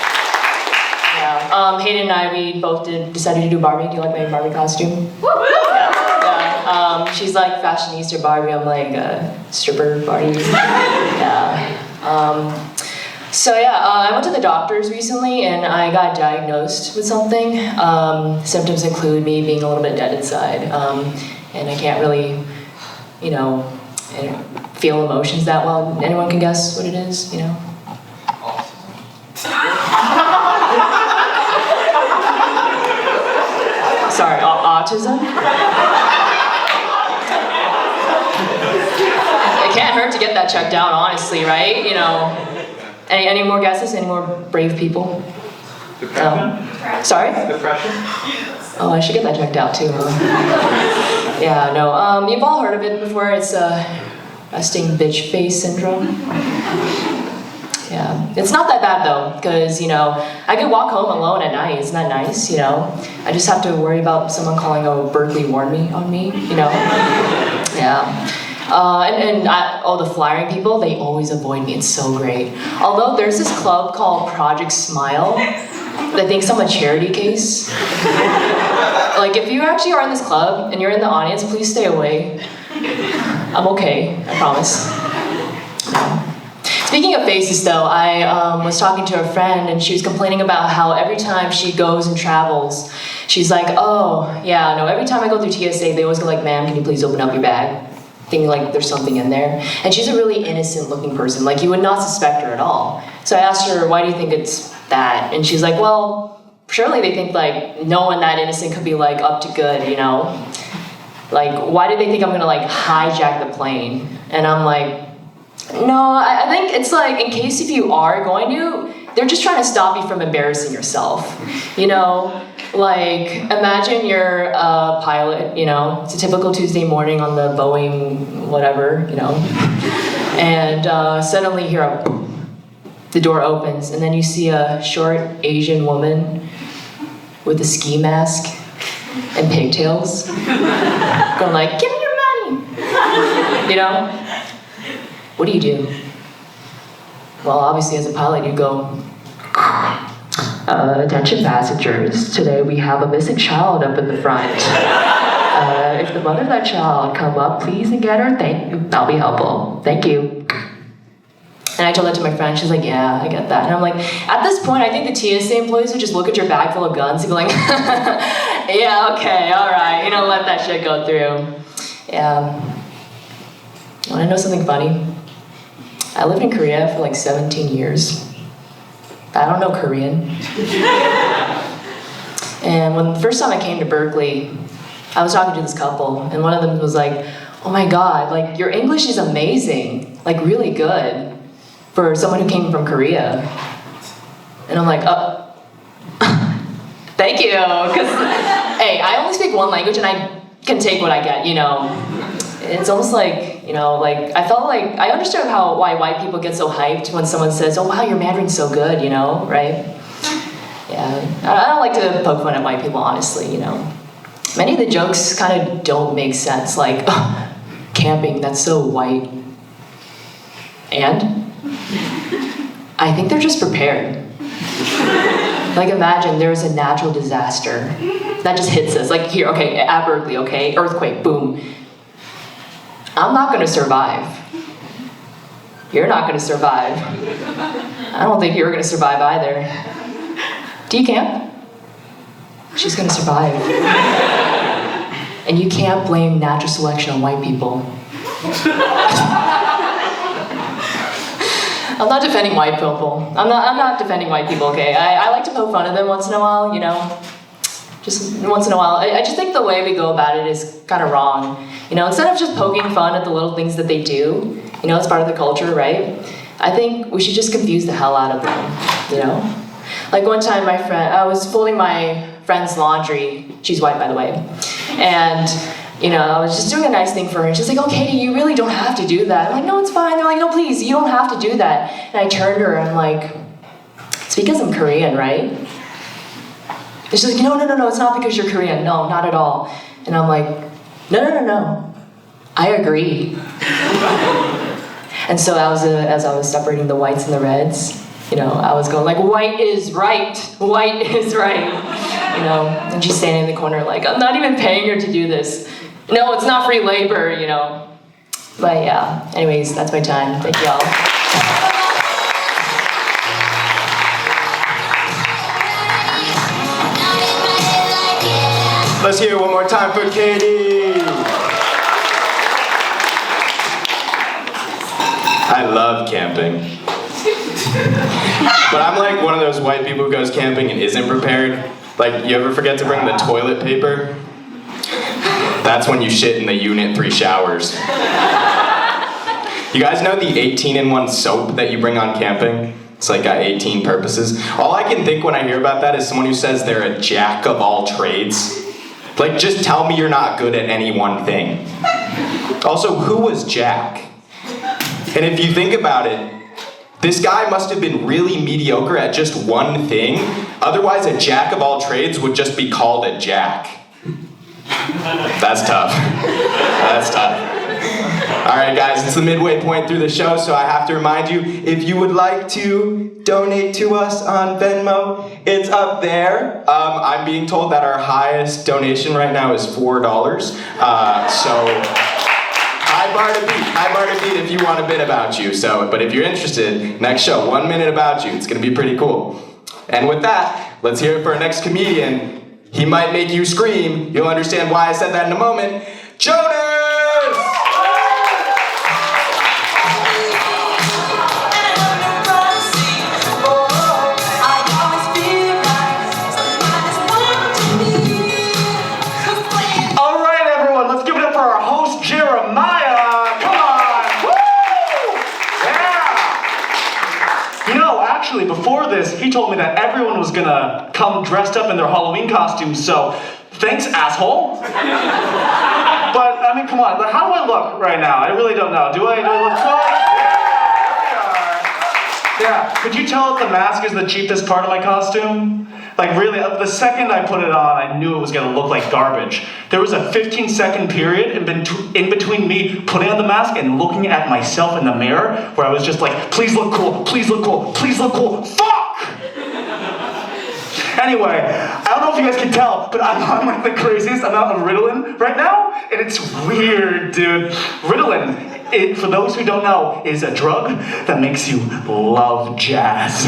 Yeah. Hayden and I, we both decided to do Barbie. Do you like my Barbie costume? Yeah. She's like fashionista Barbie, I'm like stripper Barbie. Yeah. So yeah, I went to the doctors recently and I got diagnosed with something. Symptoms include me being a little bit dead inside. And I can't really, feel emotions that well. Anyone can guess what it is, Sorry, autism? It can't hurt to get that checked out, honestly, right? Any more guesses? Any more brave people? Depression? Sorry? Depression? Oh, I should get that checked out too, huh? Yeah, no. You've all heard of it before. It's resting bitch face syndrome. Yeah. It's not that bad though, because, I could walk home alone at night. Isn't that nice, I just have to worry about someone calling a Berkeley warn me on me, Yeah. The flyering people, they always avoid me. It's so great. Although there's this club called Project Smile that thinks I'm a charity case. Like, if you actually are in this club and you're in the audience, please stay away. I'm okay, I promise. Speaking of faces though, I was talking to a friend and she was complaining about how every time she goes and travels, she's like, oh, yeah, no, every time I go through TSA, they always go like, ma'am, can you please open up your bag? Thinking like there's something in there. And she's a really innocent looking person. Like you would not suspect her at all. So I asked her, why do you think it's that? And she's like, well, surely they think like no one that innocent could be like up to good, you know? Like, why do they think I'm gonna like hijack the plane? And I'm like, no, I think it's like, in case if you are going to, they're just trying to stop you from embarrassing yourself. You know, like, imagine you're a pilot, you know, it's a typical Tuesday morning on the Boeing whatever, you know, and suddenly you hear the door opens, and then you see a short Asian woman with a ski mask and pigtails going like, give me your money, you know? What do you do? Well, obviously as a pilot, you go, attention passengers, today we have a missing child up in the front. If the mother of that child come up, please and get her, I'll be helpful. Thank you. And I told that to my friend, she's like, yeah, I get that. And I'm like, at this point, I think the TSA employees would just look at your bag full of guns and be like, yeah, okay, all right, you know, let that shit go through. Yeah. Wanna know something funny? I lived in Korea for like 17 years. I don't know Korean. And when the first time I came to Berkeley, I was talking to this couple, and one of them was like, oh my God, like your English is amazing, like really good for someone who came from Korea. And I'm like, thank you, because hey, I only speak one language and I can take what I get, you know. It's almost like, you know, like, I felt like, I understood why white people get so hyped when someone says, oh wow, your Mandarin's so good, you know, right? Yeah, I don't like to poke fun at white people, honestly, you know. Many of the jokes kind of don't make sense, like, oh, camping, that's so white. And? I think they're just prepared. Like imagine there's a natural disaster that just hits us, like here, okay, at Berkeley, okay, earthquake, boom. I'm not gonna survive. You're not gonna survive. I don't think you're gonna survive either. Do you camp? She's gonna survive. And you can't blame natural selection on white people. I'm not defending white people. I'm not defending white people, okay? I like to poke fun at them once in a while, you know? Just once in a while. I just think the way we go about it is kind of wrong. You know, instead of just poking fun at the little things that they do, you know, it's part of the culture, right? I think we should just confuse the hell out of them, you know? Like one time I was folding my friend's laundry. She's white, by the way. And, you know, I was just doing a nice thing for her. And she's like, oh, Katie, you really don't have to do that. I'm like, no, it's fine. They're like, no, please, you don't have to do that. And I turned to her and I'm like, it's because I'm Korean, right? And she's like, no, it's not because you're Korean. No, not at all. And I'm like, no. I agree. And so as I was separating the whites and the reds, you know, I was going like, white is right. White is right. You know, and she's standing in the corner like, I'm not even paying her to do this. No, it's not free labor, you know. But yeah, anyways, that's my time. Thank y'all. Let's hear it one more time for Katie. I love camping. But I'm like one of those white people who goes camping and isn't prepared. Like, you ever forget to bring the toilet paper? That's when you shit in the Unit 3 showers. You guys know the 18-in-1 soap that you bring on camping? It's like got 18 purposes. All I can think when I hear about that is someone who says they're a jack of all trades. Like, just tell me you're not good at any one thing. Also, who was Jack? And if you think about it, this guy must have been really mediocre at just one thing. Otherwise, a jack of all trades would just be called a jack. That's tough. That's tough. All right, guys, it's the midway point through the show, so I have to remind you, if you would like to donate to us on Venmo, it's up there. I'm being told that our highest donation right now is $4. So High bar to beat if you want a bit about you. So, but if you're interested, next show, 1 minute about you. It's gonna be pretty cool. And with that, let's hear it for our next comedian. He might make you scream. You'll understand why I said that in a moment. Jonas! Before this, he told me that everyone was gonna come dressed up in their Halloween costumes, so thanks, asshole. But, I mean, come on, how do I look right now? I really don't know. Do I look fine? Yeah, could you tell if the mask is the cheapest part of my costume? Like, really, the second I put it on, I knew it was gonna look like garbage. There was a 15-second period in between me putting on the mask and looking at myself in the mirror where I was just like, please look cool, please look cool, please look cool, fuck! Anyway, I don't know if you guys can tell, but I'm on like the craziest amount of Ritalin right now, and it's weird, dude. Ritalin, for those who don't know, is a drug that makes you love jazz.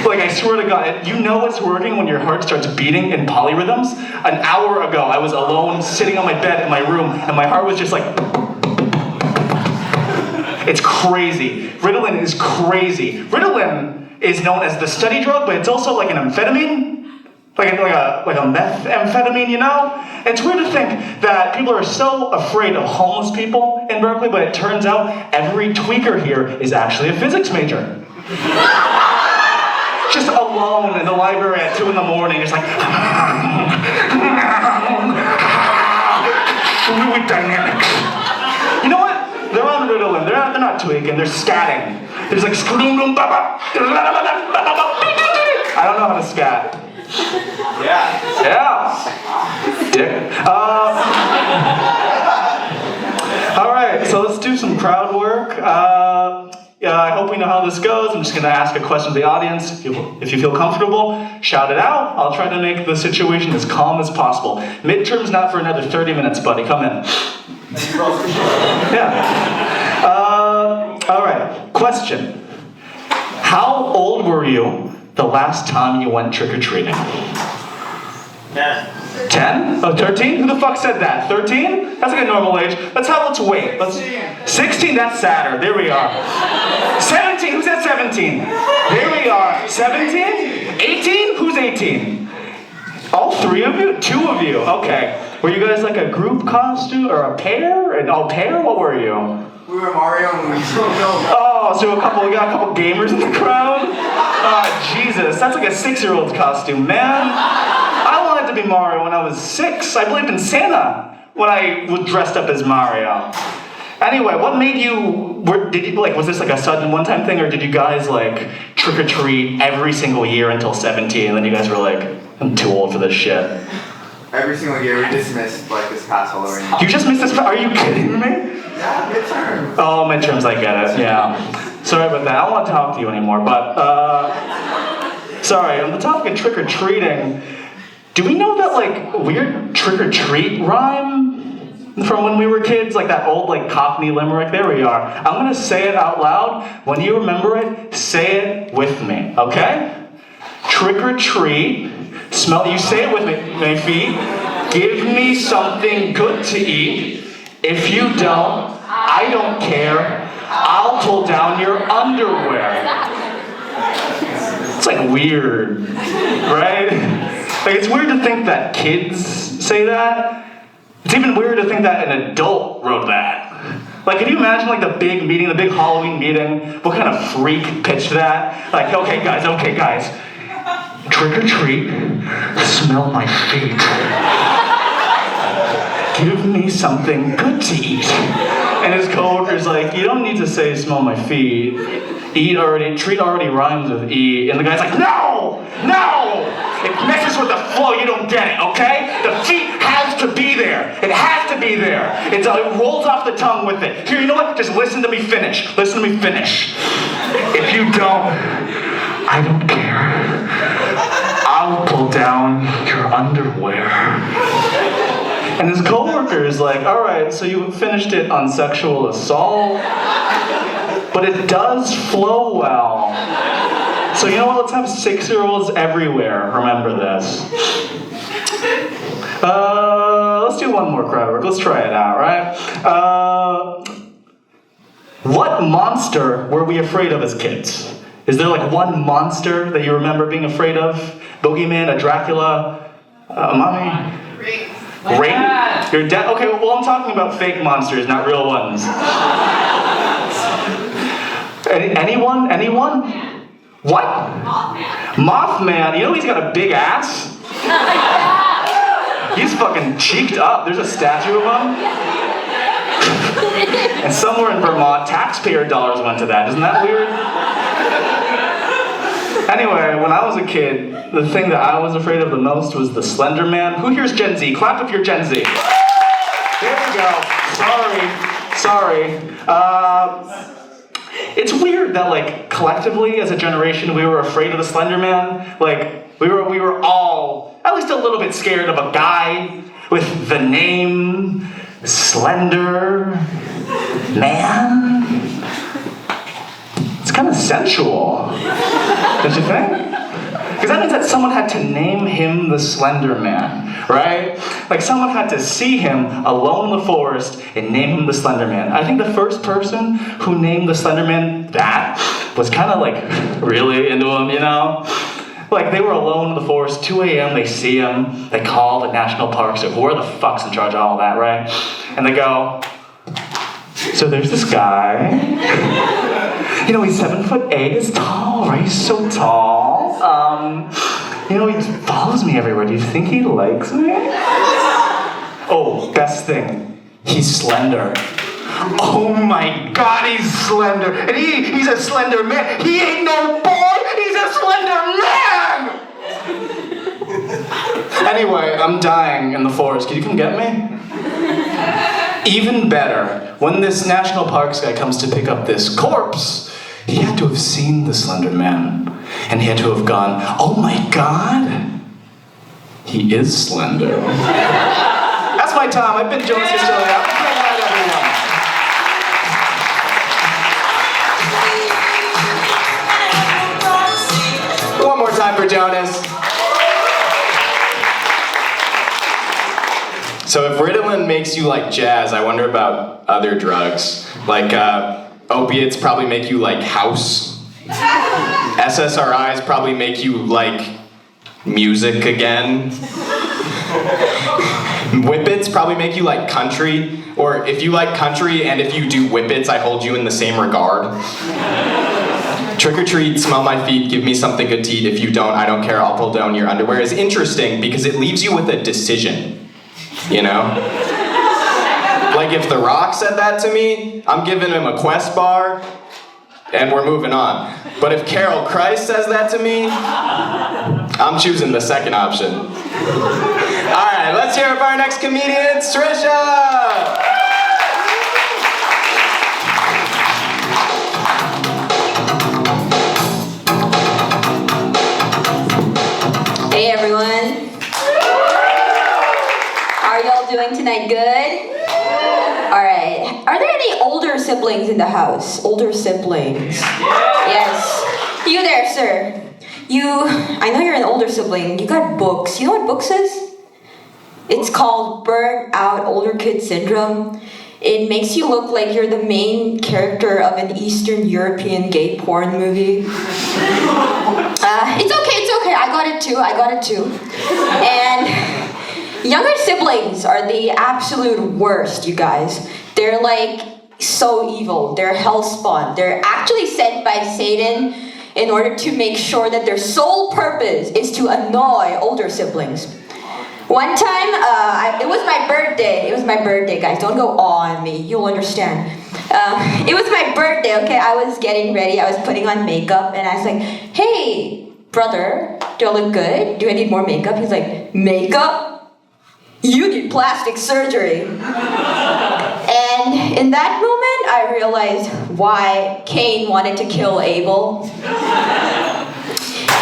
Like, I swear to God, you know it's working when your heart starts beating in polyrhythms? An hour ago, I was alone, sitting on my bed in my room, and my heart was just like... It's crazy. Ritalin is crazy. Ritalin is known as the study drug, but it's also like an amphetamine. Like a methamphetamine, you know? And it's weird to think that people are so afraid of homeless people in Berkeley, but it turns out every tweaker here is actually a physics major. Just alone in the library at 2 in the morning, just like... Fluid dynamics. You know what? They're on Ritalin. They're not tweaking. They're scatting. There's like... I don't know how to scat. Yeah. Dick. All right, so let's do some crowd work. I hope we know how this goes. I'm just going to ask a question to the audience. If you feel comfortable, shout it out. I'll try to make the situation as calm as possible. Midterm's not for another 30 minutes, buddy. Come in. Yeah. All right, question. How old were you the last time you went trick-or-treating? 10? Oh, 13? Who the fuck said that? 13? That's like a normal age. Let's wait. 16, that's sadder. There we are. 17, who's at 17? There we are. 17? 18? Who's 18? All 3 of you? 2 of you. Okay. Were you guys like a group costume or a pair? An au pair? What were you? We were Mario and Luigi. Oh, so we got a couple gamers in the crowd? Oh, Jesus. That's like a 6-year-old's costume, man. I wanted to be Mario when I was 6. I believed in Santa when I was dressed up as Mario. Anyway, what made you... was this like a sudden one-time thing, or did you guys like trick-or-treat every single year until 17, and then you guys were like, I'm too old for this shit? Every single year we dismissed like this past Halloween. You just missed this? Are you kidding me? Yeah, midterm. Oh, midterms, I get it, yeah. Sorry about that, I don't want to talk to you anymore, but, sorry, on the topic of trick-or-treating, do we know that, like, weird trick-or-treat rhyme from when we were kids? Like that old, like, Cockney limerick? There we are. I'm gonna say it out loud. When you remember it, say it with me, okay? Trick-or-treat, smell, you say it with me, my feet. Give me something good to eat. If you don't, I don't care. I'll pull down your underwear. It's like weird, right? Like it's weird to think that kids say that. It's even weirder to think that an adult wrote that. Like, can you imagine like the big meeting, the big Halloween meeting? What kind of freak pitched that? Like, okay guys, trick or treat, smell my feet. Give me something good to eat. And his coworker's like, you don't need to say smell my feet. Treat already rhymes with eat. And the guy's like, no! It messes with the flow, you don't get it, okay? The feet has to be there. It has to be there. It rolls off the tongue with it. Here, you know what? Just listen to me finish. If you don't, I don't care. I'll pull down your underwear. And his coworker is like, all right, so you finished it on sexual assault, but it does flow well. So you know what, let's have 6-year-olds everywhere remember this. Let's do one more crowd work. Let's try it out, right? What monster were we afraid of as kids? Is there like one monster that you remember being afraid of? Boogeyman, a Dracula, a mummy? Ring? Your dad? Okay, well I'm talking about fake monsters, not real ones. Anyone? What? Mothman. You know he's got a big ass? He's fucking cheeked up. There's a statue of him. And somewhere in Vermont, taxpayer dollars went to that. Isn't that weird? Anyway, when I was a kid, the thing that I was afraid of the most was the Slender Man. Who here's Gen Z? Clap if you're Gen Z. There we go. Sorry. It's weird that, like, collectively as a generation, we were afraid of the Slender Man. Like, we were all at least a little bit scared of a guy with the name Slender Man. It's kind of sensual, don't you think? Because that means that someone had to name him the Slender Man, right? Like someone had to see him alone in the forest and name him the Slender Man. I think the first person who named the Slender Man that was kind of like really into him, you know? Like they were alone in the forest, 2 a.m., they see him, they call the national park, so who the fuck's in charge of all that, right? And they go, so there's this guy, you know, he's 7'8", he's tall, right? He's so tall. You know, he follows me everywhere. Do you think he likes me? Oh, best thing, he's slender. Oh my God, he's slender. And he's a slender man. He ain't no boy, he's a slender man! Anyway, I'm dying in the forest. Can you come get me? Even better, when this national parks guy comes to pick up this corpse, he had to have seen the Slender Man. And he had to have gone, oh my God, he is slender. That's my time. I've been Jonas. Good night, everyone. One more time for Jonas. So if Ritalin makes you like jazz, I wonder about other drugs. Like opiates probably make you like house. SSRIs probably make you like music again. Whippets probably make you like country. Or if you like country and if you do whippets, I hold you in the same regard. Trick or treat, smell my feet, give me something good to eat. If you don't, I don't care, I'll pull down your underwear is interesting because it leaves you with a decision. You know? Like if The Rock said that to me, I'm giving him a Quest bar and we're moving on. But if Carol Christ says that to me, I'm choosing the second option. Alright, let's hear it for our next comedian, Srisha! Hey everyone. How are y'all doing tonight? Good? Alright. Are there any older siblings in the house? Older siblings? Yes. You there, sir. I know you're an older sibling. You got books. You know what books is? It's called Burnt Out Older Kid Syndrome. It makes you look like you're the main character of an Eastern European gay porn movie. It's okay. I got it too. And younger siblings are the absolute worst, you guys. They're like so evil. They're hellspawn. They're actually sent by Satan in order to make sure that their sole purpose is to annoy older siblings. One time, it was my birthday. It was my birthday, guys. Don't go on me. You'll understand. It was my birthday, okay? I was getting ready. I was putting on makeup, and I was like, hey, brother, do I look good? Do I need more makeup? He's like, makeup? You need plastic surgery. And in that moment, I realized why Cain wanted to kill Abel.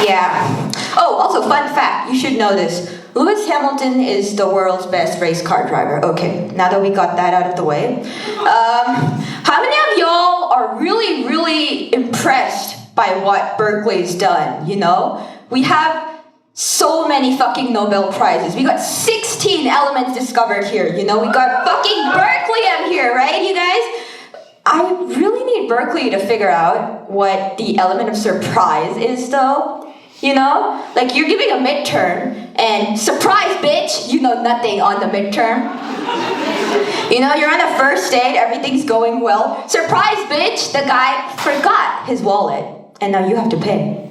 Yeah. Oh, also, fun fact. You should know this. Lewis Hamilton is the world's best race car driver. Okay, now that we got that out of the way. How many of y'all are really, really impressed by what Berkeley's done, you know? We have so many fucking Nobel Prizes. We got 16 elements discovered here, you know? We got fucking Berkeley up here, right, you guys? I really need Berkeley to figure out what the element of surprise is, though. You know? Like, you're giving a midterm, and surprise, bitch, you know nothing on the midterm. You know, you're on a first date, everything's going well. Surprise, bitch, the guy forgot his wallet, and now you have to pay.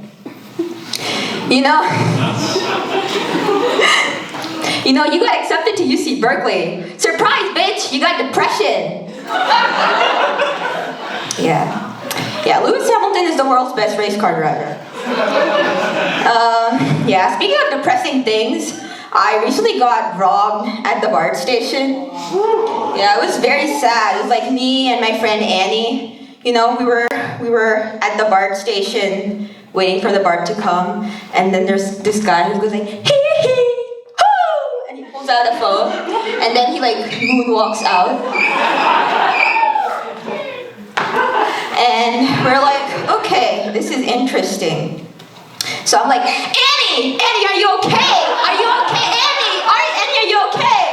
You know? You know, you got accepted to UC Berkeley. Surprise, bitch, you got depression. Yeah, Lewis Hamilton is the world's best race car driver. Yeah, speaking of depressing things, I recently got robbed at the BART station. Yeah, it was very sad. It was like me and my friend Annie. You know, we were at the BART station waiting for the BART to come, and then there's this guy who goes like, hee hee, hoo, and he pulls out a phone, and then he like moonwalks out. And we're like, okay, this is interesting. So I'm like, Annie, are you okay? Are you okay, Annie? Annie, are you okay?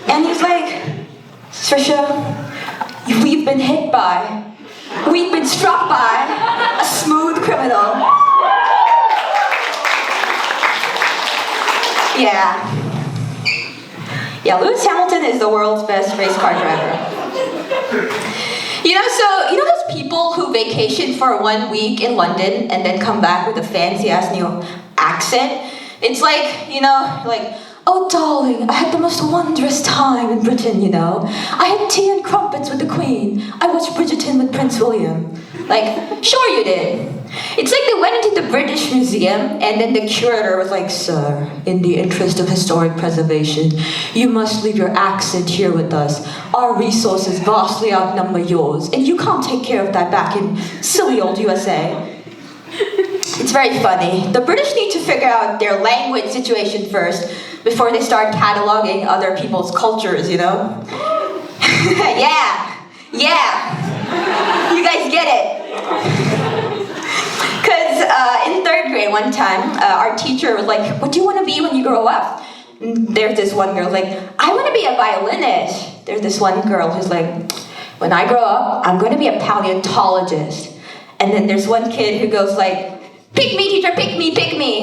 And he's like, Srisha, we've been hit by, we've been struck by a smooth criminal. Yeah, Lewis Hamilton is the world's best race car driver. You know those people who vacation for 1 week in London and then come back with a fancy-ass new accent? It's like, you know, like, oh darling, I had the most wondrous time in Britain, you know. I had tea and crumpets with the Queen. I watched Bridgerton with Prince William. Like, sure you did. It's like they went into the British Museum and then the curator was like, sir, in the interest of historic preservation, you must leave your accent here with us. Our resources vastly outnumber yours, and you can't take care of that back in silly old USA. It's very funny. The British need to figure out their language situation first before they start cataloging other people's cultures, you know? Yeah. You guys get it. Because in 3rd grade one time, our teacher was like, what do you want to be when you grow up? And there's this one girl like, I want to be a violinist. There's this one girl who's like, when I grow up, I'm going to be a paleontologist. And then there's one kid who goes like, pick me, teacher, pick me.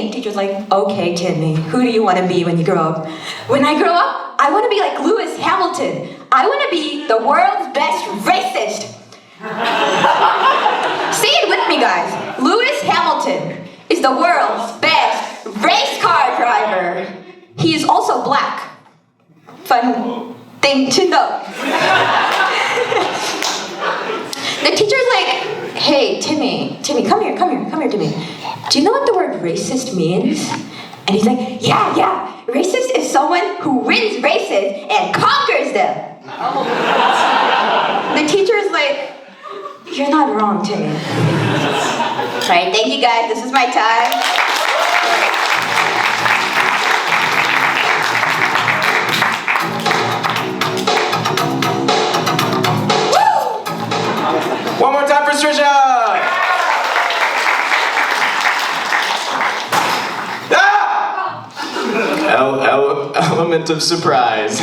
And the teacher's like, okay, Timmy, who do you want to be when you grow up? When I grow up, I want to be like Lewis Hamilton. I want to be the world's best racist. Say it with me, guys. Lewis Hamilton is the world's best race car driver. He is also black. Fun thing to know. The teacher's like, hey, Timmy, come here, Timmy. Do you know what the word racist means? And he's like, yeah, racist is someone who wins races and conquers them. The teacher's like, you're not wrong, Timmy. All right, thank you guys, this is my time. One more time for Srisha! Element of surprise.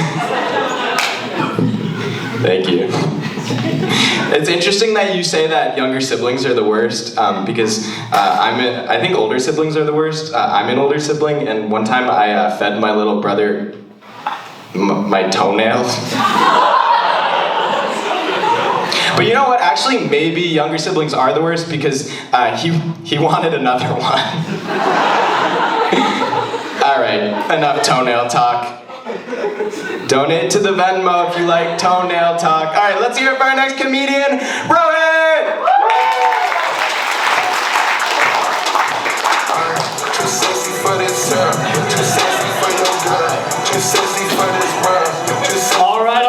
Thank you. It's interesting that you say that younger siblings are the worst, because I think older siblings are the worst. I'm an older sibling, and one time I fed my little brother my toenails. But you know what? Actually, maybe younger siblings are the worst because he wanted another one. All right, enough toenail talk. Donate to the Venmo if you like toenail talk. All right, let's hear it for our next comedian, Rohit! Too sexy for this girl, too sexy for your girl, too sexy for this world. All right.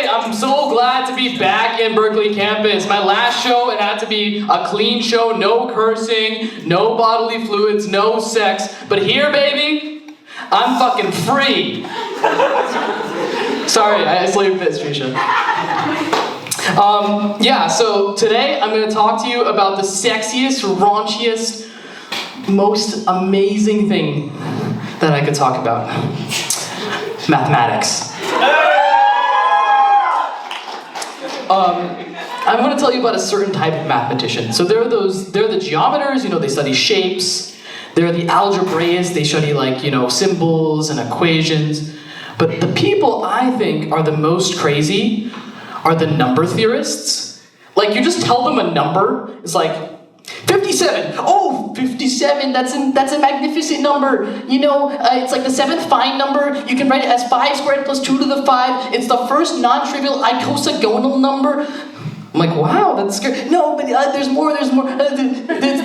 I'm so glad to be back in Berkeley campus. My last show, it had to be a clean show, no cursing, no bodily fluids, no sex. But here, baby, I'm fucking free. Sorry, I slaved this, Srisha. Yeah, so today I'm gonna talk to you about the sexiest, raunchiest, most amazing thing that I could talk about. Mathematics. I'm going to tell you about a certain type of mathematician. So they're the geometers, they study shapes. They're the algebraists, they study symbols and equations. But the people I think are the most crazy are the number theorists. You just tell them a number, it's like, 57. Oh, 57. That's a magnificent number. It's like the seventh fine number. You can write it as 5 squared plus 2 to the 5. It's the first non-trivial icosagonal number. I'm like, wow, that's scary. No, but there's more. It's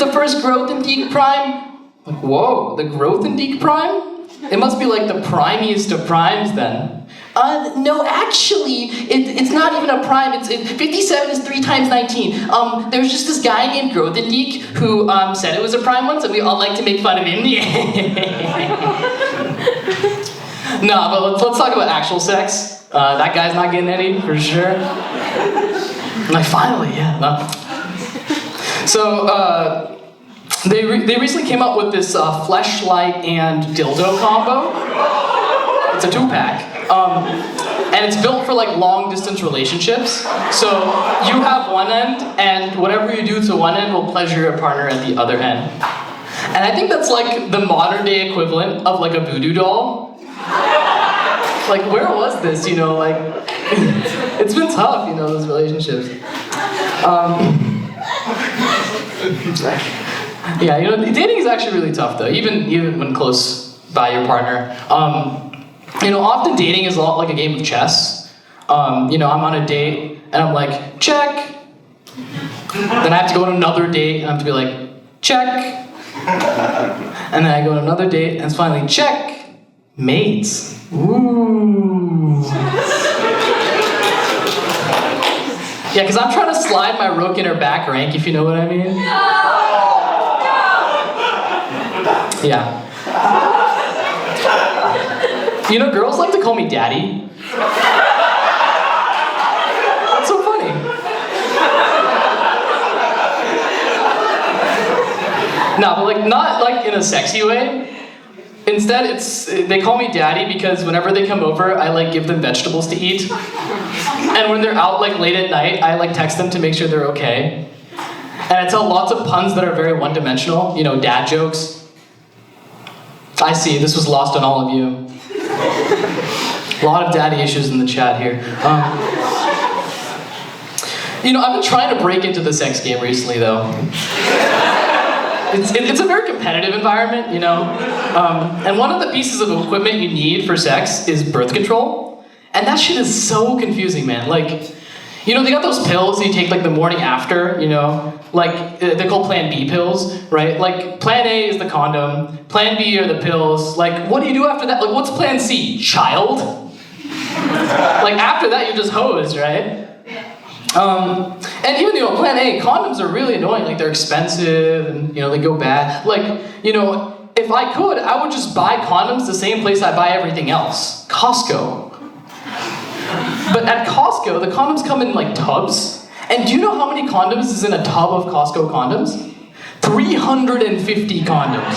the first Grothendieck prime. I'm like, whoa, the Grothendieck prime? It must be like the primiest of primes then. No, actually, it's not even a prime. 57 is 3 times 19. There was just this guy named Grothendieck who said it was a prime once, and we all like to make fun of him. No, but let's talk about actual sex. That guy's not getting any, for sure. Finally, yeah. No. So, they recently came up with this fleshlight and dildo combo. It's a 2-pack. And it's built for long distance relationships. So you have one end, and whatever you do to one end will pleasure your partner at the other end. And I think that's the modern day equivalent of a voodoo doll. Where was this, it's been tough, those relationships. Yeah, dating is actually really tough though, even when close by your partner. Often dating is a lot like a game of chess. I'm on a date, and I'm like, check. Then I have to go on another date, and I have to be like, check. And then I go on another date, and it's finally, check. Mates. Ooh. Yeah, because I'm trying to slide my rook in her back rank, if you know what I mean. Yeah. Girls like to call me daddy. That's so funny. No, but not in a sexy way. Instead, they call me daddy because whenever they come over, I give them vegetables to eat. And when they're out late at night, I text them to make sure they're okay. And I tell lots of puns that are very one-dimensional, dad jokes. I see, this was lost on all of you. A lot of daddy issues in the chat here. I've been trying to break into the sex game recently, though. It's a very competitive environment, and one of the pieces of equipment you need for sex is birth control. And that shit is so confusing, man. They got those pills you take the morning after, they're called Plan B pills, right? Plan A is the condom, Plan B are the pills. What do you do after that? What's Plan C? Child? After that, you're just hosed, right? And even, Plan A, condoms are really annoying. They're expensive and, they go bad. If I could, I would just buy condoms the same place I buy everything else. Costco. But at Costco, the condoms come in tubs. And do you know how many condoms is in a tub of Costco condoms? 350 condoms.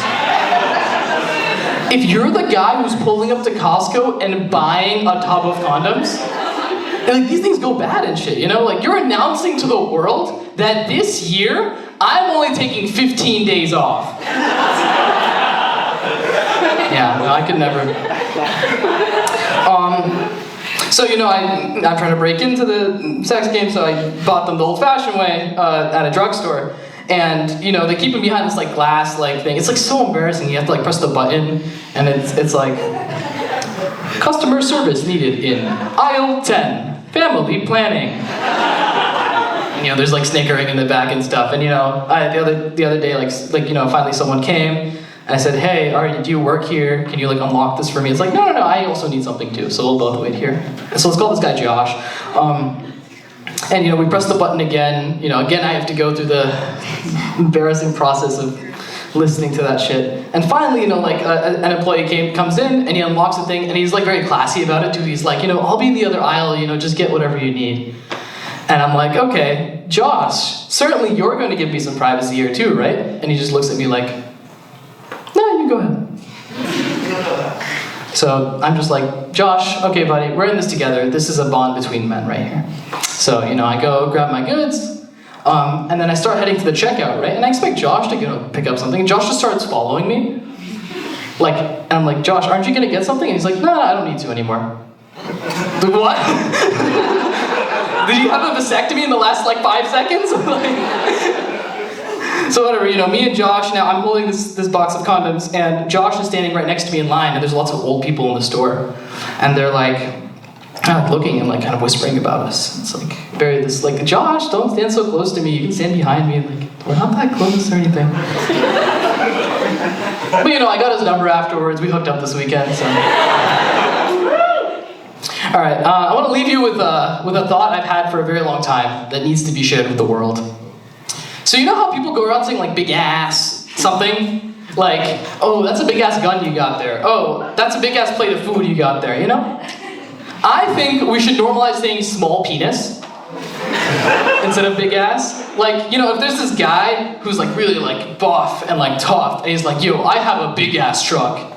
If you're the guy who's pulling up to Costco and buying a tub of condoms, and these things go bad and shit, you're announcing to the world that this year, I'm only taking 15 days off. Yeah, no, I could never. So, I'm trying to break into the sex game, so I bought them the old-fashioned way at a drugstore. And, they keep them behind this, glass, thing. It's, so embarrassing. You have to, press the button, and it's customer service needed in aisle 10, family planning. And, there's, snickering in the back and stuff. And, the other day, finally someone came, and I said, hey, do you work here? Can you unlock this for me? It's no, I also need something too, so we'll both wait here. And so let's call this guy Josh. And we press the button again. Again I have to go through the embarrassing process of listening to that shit. And finally, an employee comes in and he unlocks the thing and he's like very classy about it too. He's like, I'll be in the other aisle, just get whatever you need. And I'm like, okay, Josh, certainly you're going to give me some privacy here too, right? And he just looks at me like, no, you go ahead. So I'm just like, Josh, okay, buddy, we're in this together. This is a bond between men right here. So, I go grab my goods, and then I start heading to the checkout, right? And I expect Josh to, pick up something. Josh just starts following me. And I'm like, Josh, aren't you gonna get something? And he's like, no, I don't need to anymore. Like, what? Did you have a vasectomy in the last, 5 seconds? So whatever, me and Josh, now I'm holding this box of condoms, and Josh is standing right next to me in line, and there's lots of old people in the store. And they're looking and kind of whispering about us. It's Josh, don't stand so close to me, you can stand behind me. We're not that close or anything. But I got his number afterwards, we hooked up this weekend, so. Alright, I want to leave you with a thought I've had for a very long time that needs to be shared with the world. So how people go around saying big ass something? Oh, that's a big ass gun you got there. Oh, that's a big ass plate of food you got there, I think we should normalize saying small penis instead of big ass. If there's this guy who's really buff and tough, and he's like, yo, I have a big ass truck.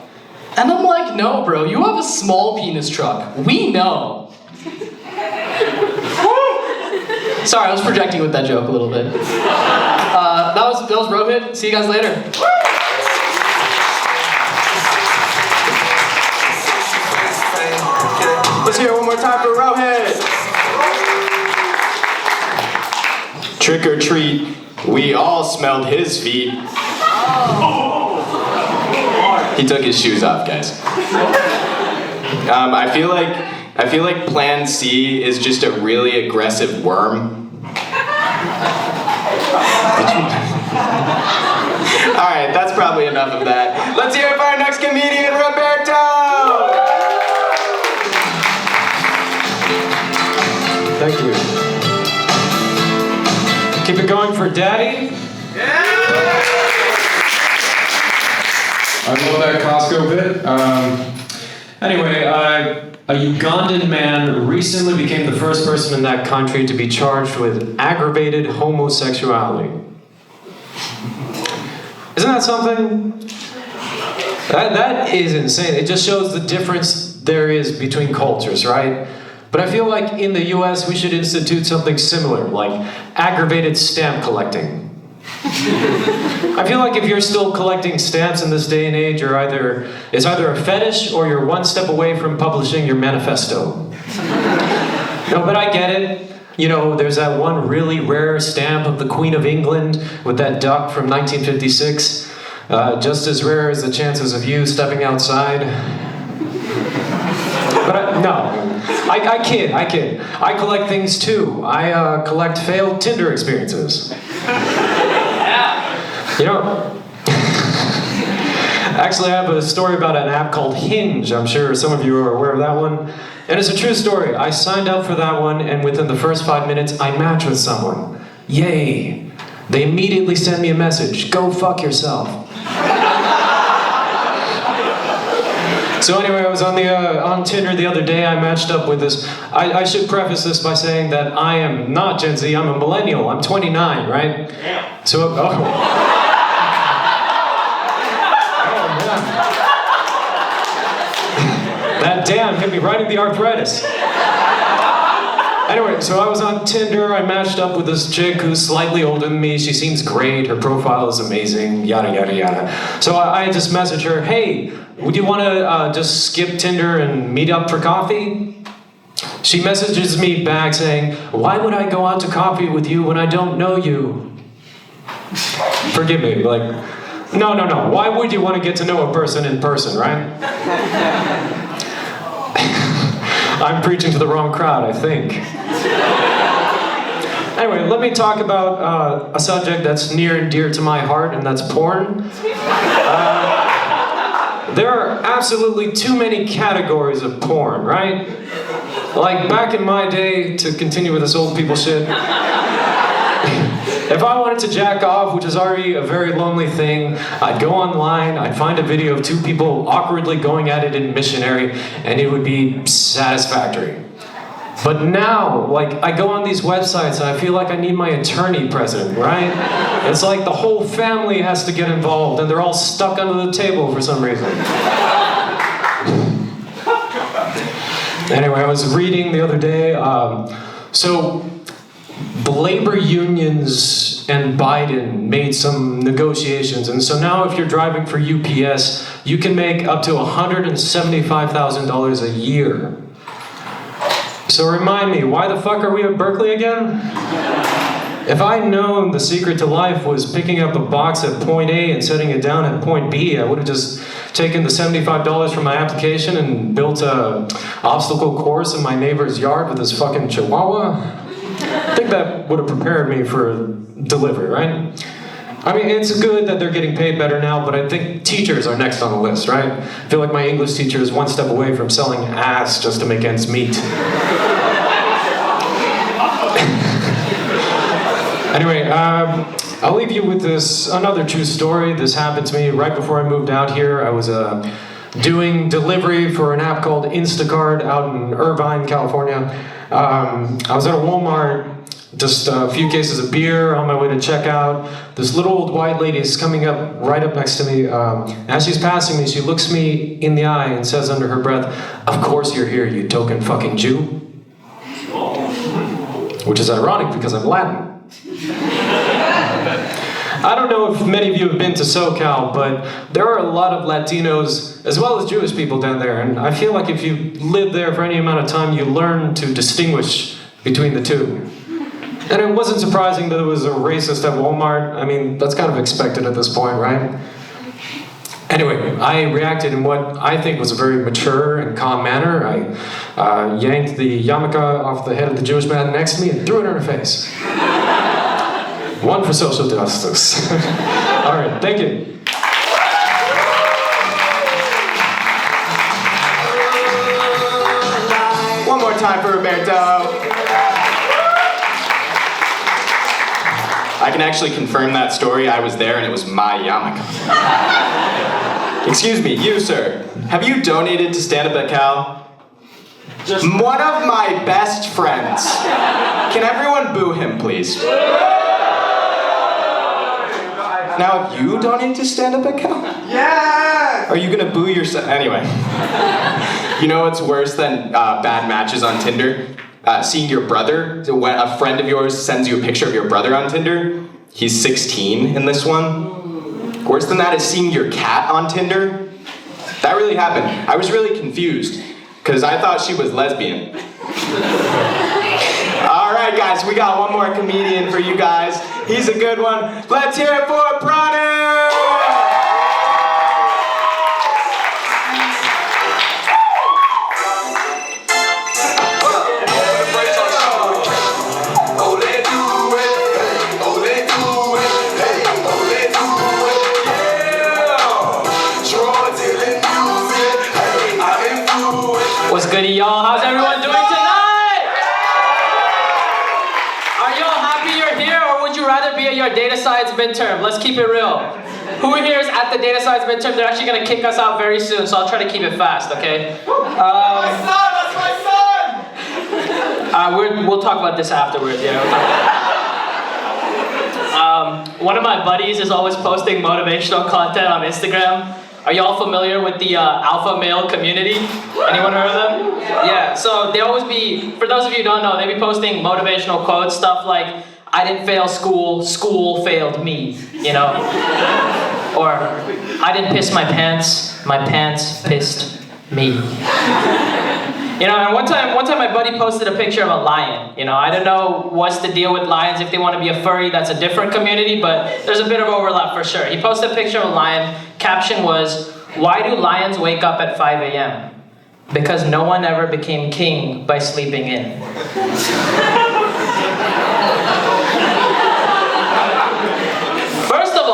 And I'm like, no, bro, you have a small penis truck. We know. Sorry, I was projecting with that joke a little bit. That was Rohit. See you guys later. Let's hear it one more time for Rohit. Trick or treat, we all smelled his feet. He took his shoes off, guys. I feel like Plan C is just a really aggressive worm. All right, that's probably enough of that. Let's hear it for our next comedian, Roberto. Thank you. Keep it going for Daddy. I love that Costco bit. Anyway, a Ugandan man recently became the first person in that country to be charged with aggravated homosexuality. Isn't that something? That is insane. It just shows the difference there is between cultures, right? But I feel like in the US we should institute something similar, like aggravated stamp collecting. I feel like if you're still collecting stamps in this day and age, it's either a fetish or you're one step away from publishing your manifesto. No, but I get it. There's that one really rare stamp of the Queen of England with that duck from 1956. Just as rare as the chances of you stepping outside. But I kid. I collect things too. I collect failed Tinder experiences. Actually, I have a story about an app called Hinge. I'm sure some of you are aware of that one. And it's a true story. I signed up for that one, and within the first 5 minutes, I matched with someone. Yay! They immediately send me a message. Go fuck yourself. So anyway, I was on Tinder the other day. I matched up with this. I should preface this by saying that I am not Gen Z. I'm a millennial. I'm 29, right? Yeah. So, that damn hit me right in the arthritis. Anyway, so I was on Tinder. I matched up with this chick who's slightly older than me. She seems great. Her profile is amazing. Yada, yada, yada. So I just messaged her, hey, would you want to just skip Tinder and meet up for coffee? She messages me back saying, why would I go out to coffee with you when I don't know you? Forgive me, no. Why would you want to get to know a person in person, right? I'm preaching to the wrong crowd, I think. Anyway, let me talk about a subject that's near and dear to my heart, and that's porn. There are absolutely too many categories of porn, right? Like back in my day, to continue with this old people shit, if I wanted to jack off, which is already a very lonely thing, I'd go online, I'd find a video of two people awkwardly going at it in missionary, and it would be satisfactory. But now, like, I go on these websites and I feel like I need my attorney present, right? It's like the whole family has to get involved and they're all stuck under the table for some reason. Anyway, I was reading the other day, so the labor unions and Biden made some negotiations, and so now if you're driving for UPS, you can make up to $175,000 a year. So remind me, why the fuck are we at Berkeley again? If I'd known the secret to life was picking up a box at point A and setting it down at point B, I would have just taken the $75 from my application and built a obstacle course in my neighbor's yard with his fucking chihuahua. I think that would have prepared me for delivery, right? I mean, it's good that they're getting paid better now, but I think teachers are next on the list, right? I feel like my English teacher is one step away from selling ass just to make ends meet. Anyway, I'll leave you with this, another true story. This happened to me right before I moved out here. I was doing delivery for an app called Instacart out in Irvine, California. I was at a Walmart, just a few cases of beer on my way to checkout. This little old white lady is coming up right up next to me. As she's passing me, she looks me in the eye and says under her breath, "Of course you're here, you token fucking Jew." Which is ironic because I'm Latin. I don't know if many of you have been to SoCal, but there are a lot of Latinos as well as Jewish people down there, and I feel like if you live there for any amount of time, you learn to distinguish between the two. And it wasn't surprising that there was a racist at Walmart. I mean, that's kind of expected at this point, right? Anyway, I reacted in what I think was a very mature and calm manner. I yanked the yarmulke off the head of the Jewish man next to me and threw it in her face. One for social justice. All right, thank you. One more time for Roberto. I can actually confirm that story. I was there and it was my yarmulke. Excuse me, you sir, have you donated to Stand Up at Cal? One of my best friends. Can everyone boo him, please? Now, have you donated to Stand Up at Cal? Yeah! Are you gonna boo yourself? Anyway. You know what's worse than bad matches on Tinder? Seeing your brother, when a friend of yours sends you a picture of your brother on Tinder. He's 16 in this one. Worse than that is seeing your cat on Tinder. That really happened. I was really confused, because I thought she was lesbian. All right, guys, we got one more comedian for you guys. He's a good one. Let's hear it for Pranit! What's good, y'all? How's everyone doing tonight? Are y'all happy you're here, or would you rather be at your data science midterm? Let's keep it real. Who here is at the data science midterm? They're actually gonna kick us out very soon, so I'll try to keep it fast, okay? That's my son! We'll talk about this afterwards, yeah. One of my buddies is always posting motivational content on Instagram. Are y'all familiar with the alpha male community? Anyone heard of them? Yeah, so they always be, for those of you who don't know, they be posting motivational quotes, stuff like, "I didn't fail school, school failed me," you know? Or, "I didn't piss my pants pissed me." You know, and one time my buddy posted a picture of a lion. You know, I don't know what's the deal with lions. If they want to be a furry, that's a different community, but there's a bit of overlap for sure. He posted a picture of a lion. Caption was, "Why do lions wake up at 5 a.m.? Because no one ever became king by sleeping in." First of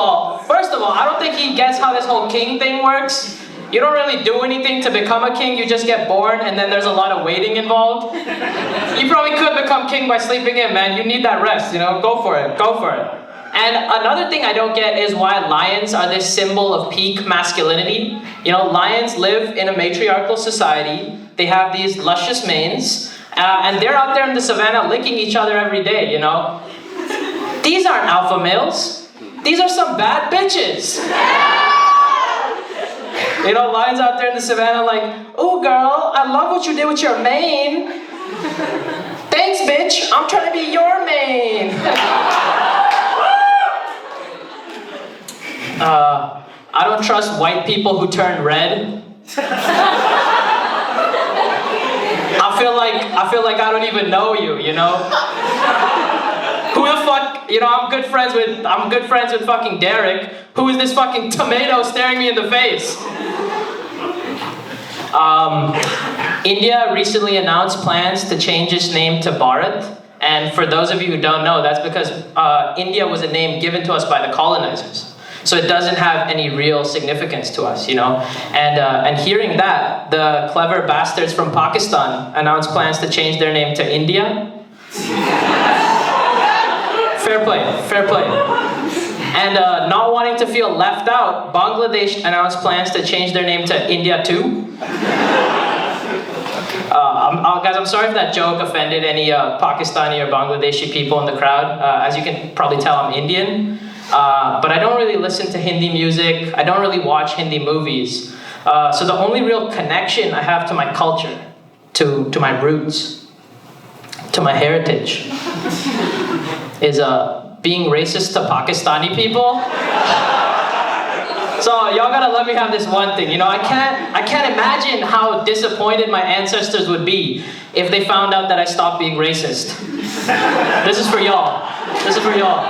all, I don't think he gets how this whole king thing works. You don't really do anything to become a king, you just get born and then there's a lot of waiting involved. You probably could become king by sleeping in, man. You need that rest, you know? Go for it, go for it. And another thing I don't get is why lions are this symbol of peak masculinity. You know, lions live in a matriarchal society. They have these luscious manes, and they're out there in the savannah licking each other every day, you know? These aren't alpha males. These are some bad bitches. You know, lions out there in the savannah like, "Ooh, girl, I love what you did with your mane. Thanks, bitch. I'm trying to be your mane." I don't trust white people who turn red. I feel like I don't even know you, you know? Who the fuck, you know, I'm good friends with fucking Derek. Who is this fucking tomato staring me in the face? India recently announced plans to change its name to Bharat. And for those of you who don't know, that's because India was a name given to us by the colonizers. So it doesn't have any real significance to us, you know? And hearing that, the clever bastards from Pakistan announced plans to change their name to India. Fair play, fair play. And not wanting to feel left out, Bangladesh announced plans to change their name to India too. Guys, I'm sorry if that joke offended any Pakistani or Bangladeshi people in the crowd. As you can probably tell, I'm Indian. But I don't really listen to Hindi music. I don't really watch Hindi movies. So the only real connection I have to my culture, to my roots, to my heritage, is being racist to Pakistani people. So y'all gotta let me have this one thing. You know, I can't imagine how disappointed my ancestors would be if they found out that I stopped being racist. This is for y'all. This is for y'all.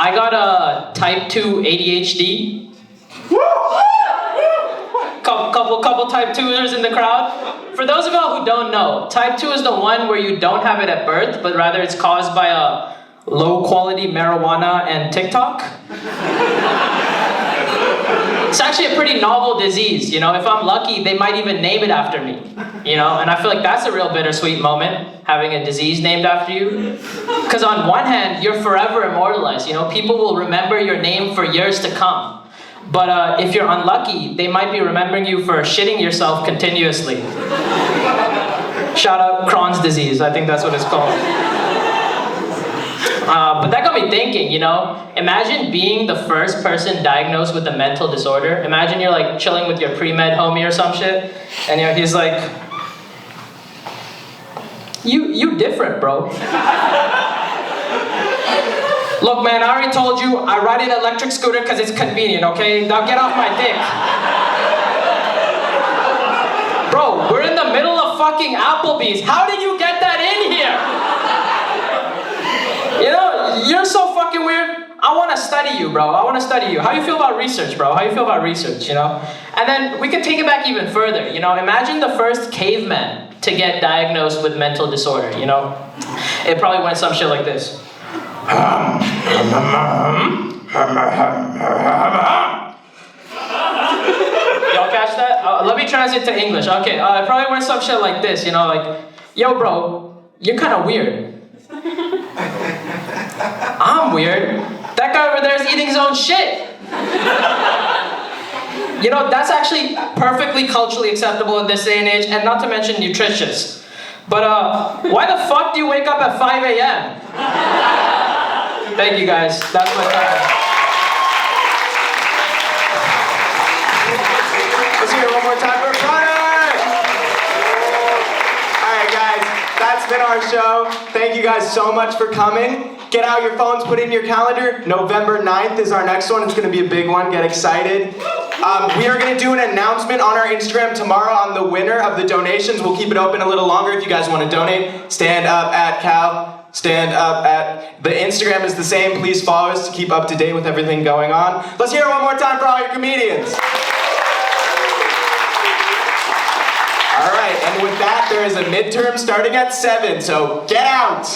I got a type 2 ADHD. Couple type 2ers in the crowd. For those of y'all who don't know, type 2 is the one where you don't have it at birth, but rather it's caused by a low quality marijuana and TikTok. It's actually a pretty novel disease, you know. If I'm lucky, they might even name it after me, you know. And I feel like that's a real bittersweet moment, having a disease named after you. Because on one hand, you're forever immortalized, you know. People will remember your name for years to come. But if you're unlucky, they might be remembering you for shitting yourself continuously. Shout out Crohn's disease, I think that's what it's called. But that got me thinking, you know, imagine being the first person diagnosed with a mental disorder. Imagine you're like chilling with your pre-med homie or some shit, and you know, he's like, you different, bro. Look, man, I already told you, I ride an electric scooter because it's convenient, okay? Now get off my dick. Bro, we're in the middle of fucking Applebee's. How did you get that in here? You know, you're so fucking weird. I want to study you, bro. I want to study you. How do you feel about research, bro? How do you feel about research, you know? And then we could take it back even further, you know? Imagine the first caveman to get diagnosed with mental disorder, you know? It probably went some shit like this. Y'all catch that? Let me translate to English. Okay, it probably went some shit like this, you know, like, yo, bro, you're kind of weird. I'm weird. That guy over there is eating his own shit. You know, that's actually perfectly culturally acceptable in this day and age, and not to mention nutritious. But why the fuck do you wake up at 5 a.m.? Thank you guys. That's my time. Let's hear it one more time for Pranit! Alright guys, that's been our show. Thank you guys so much for coming. Get out your phones, put it in your calendar. November 9th is our next one. It's going to be a big one. Get excited. We are going to do an announcement on our Instagram tomorrow on the winner of the donations. We'll keep it open a little longer if you guys want to donate. Stand up at Cal. Stand up at... The Instagram is the same. Please follow us to keep up to date with everything going on. Let's hear it one more time for all your comedians. All right, and with that, there is a midterm starting at 7, so get out!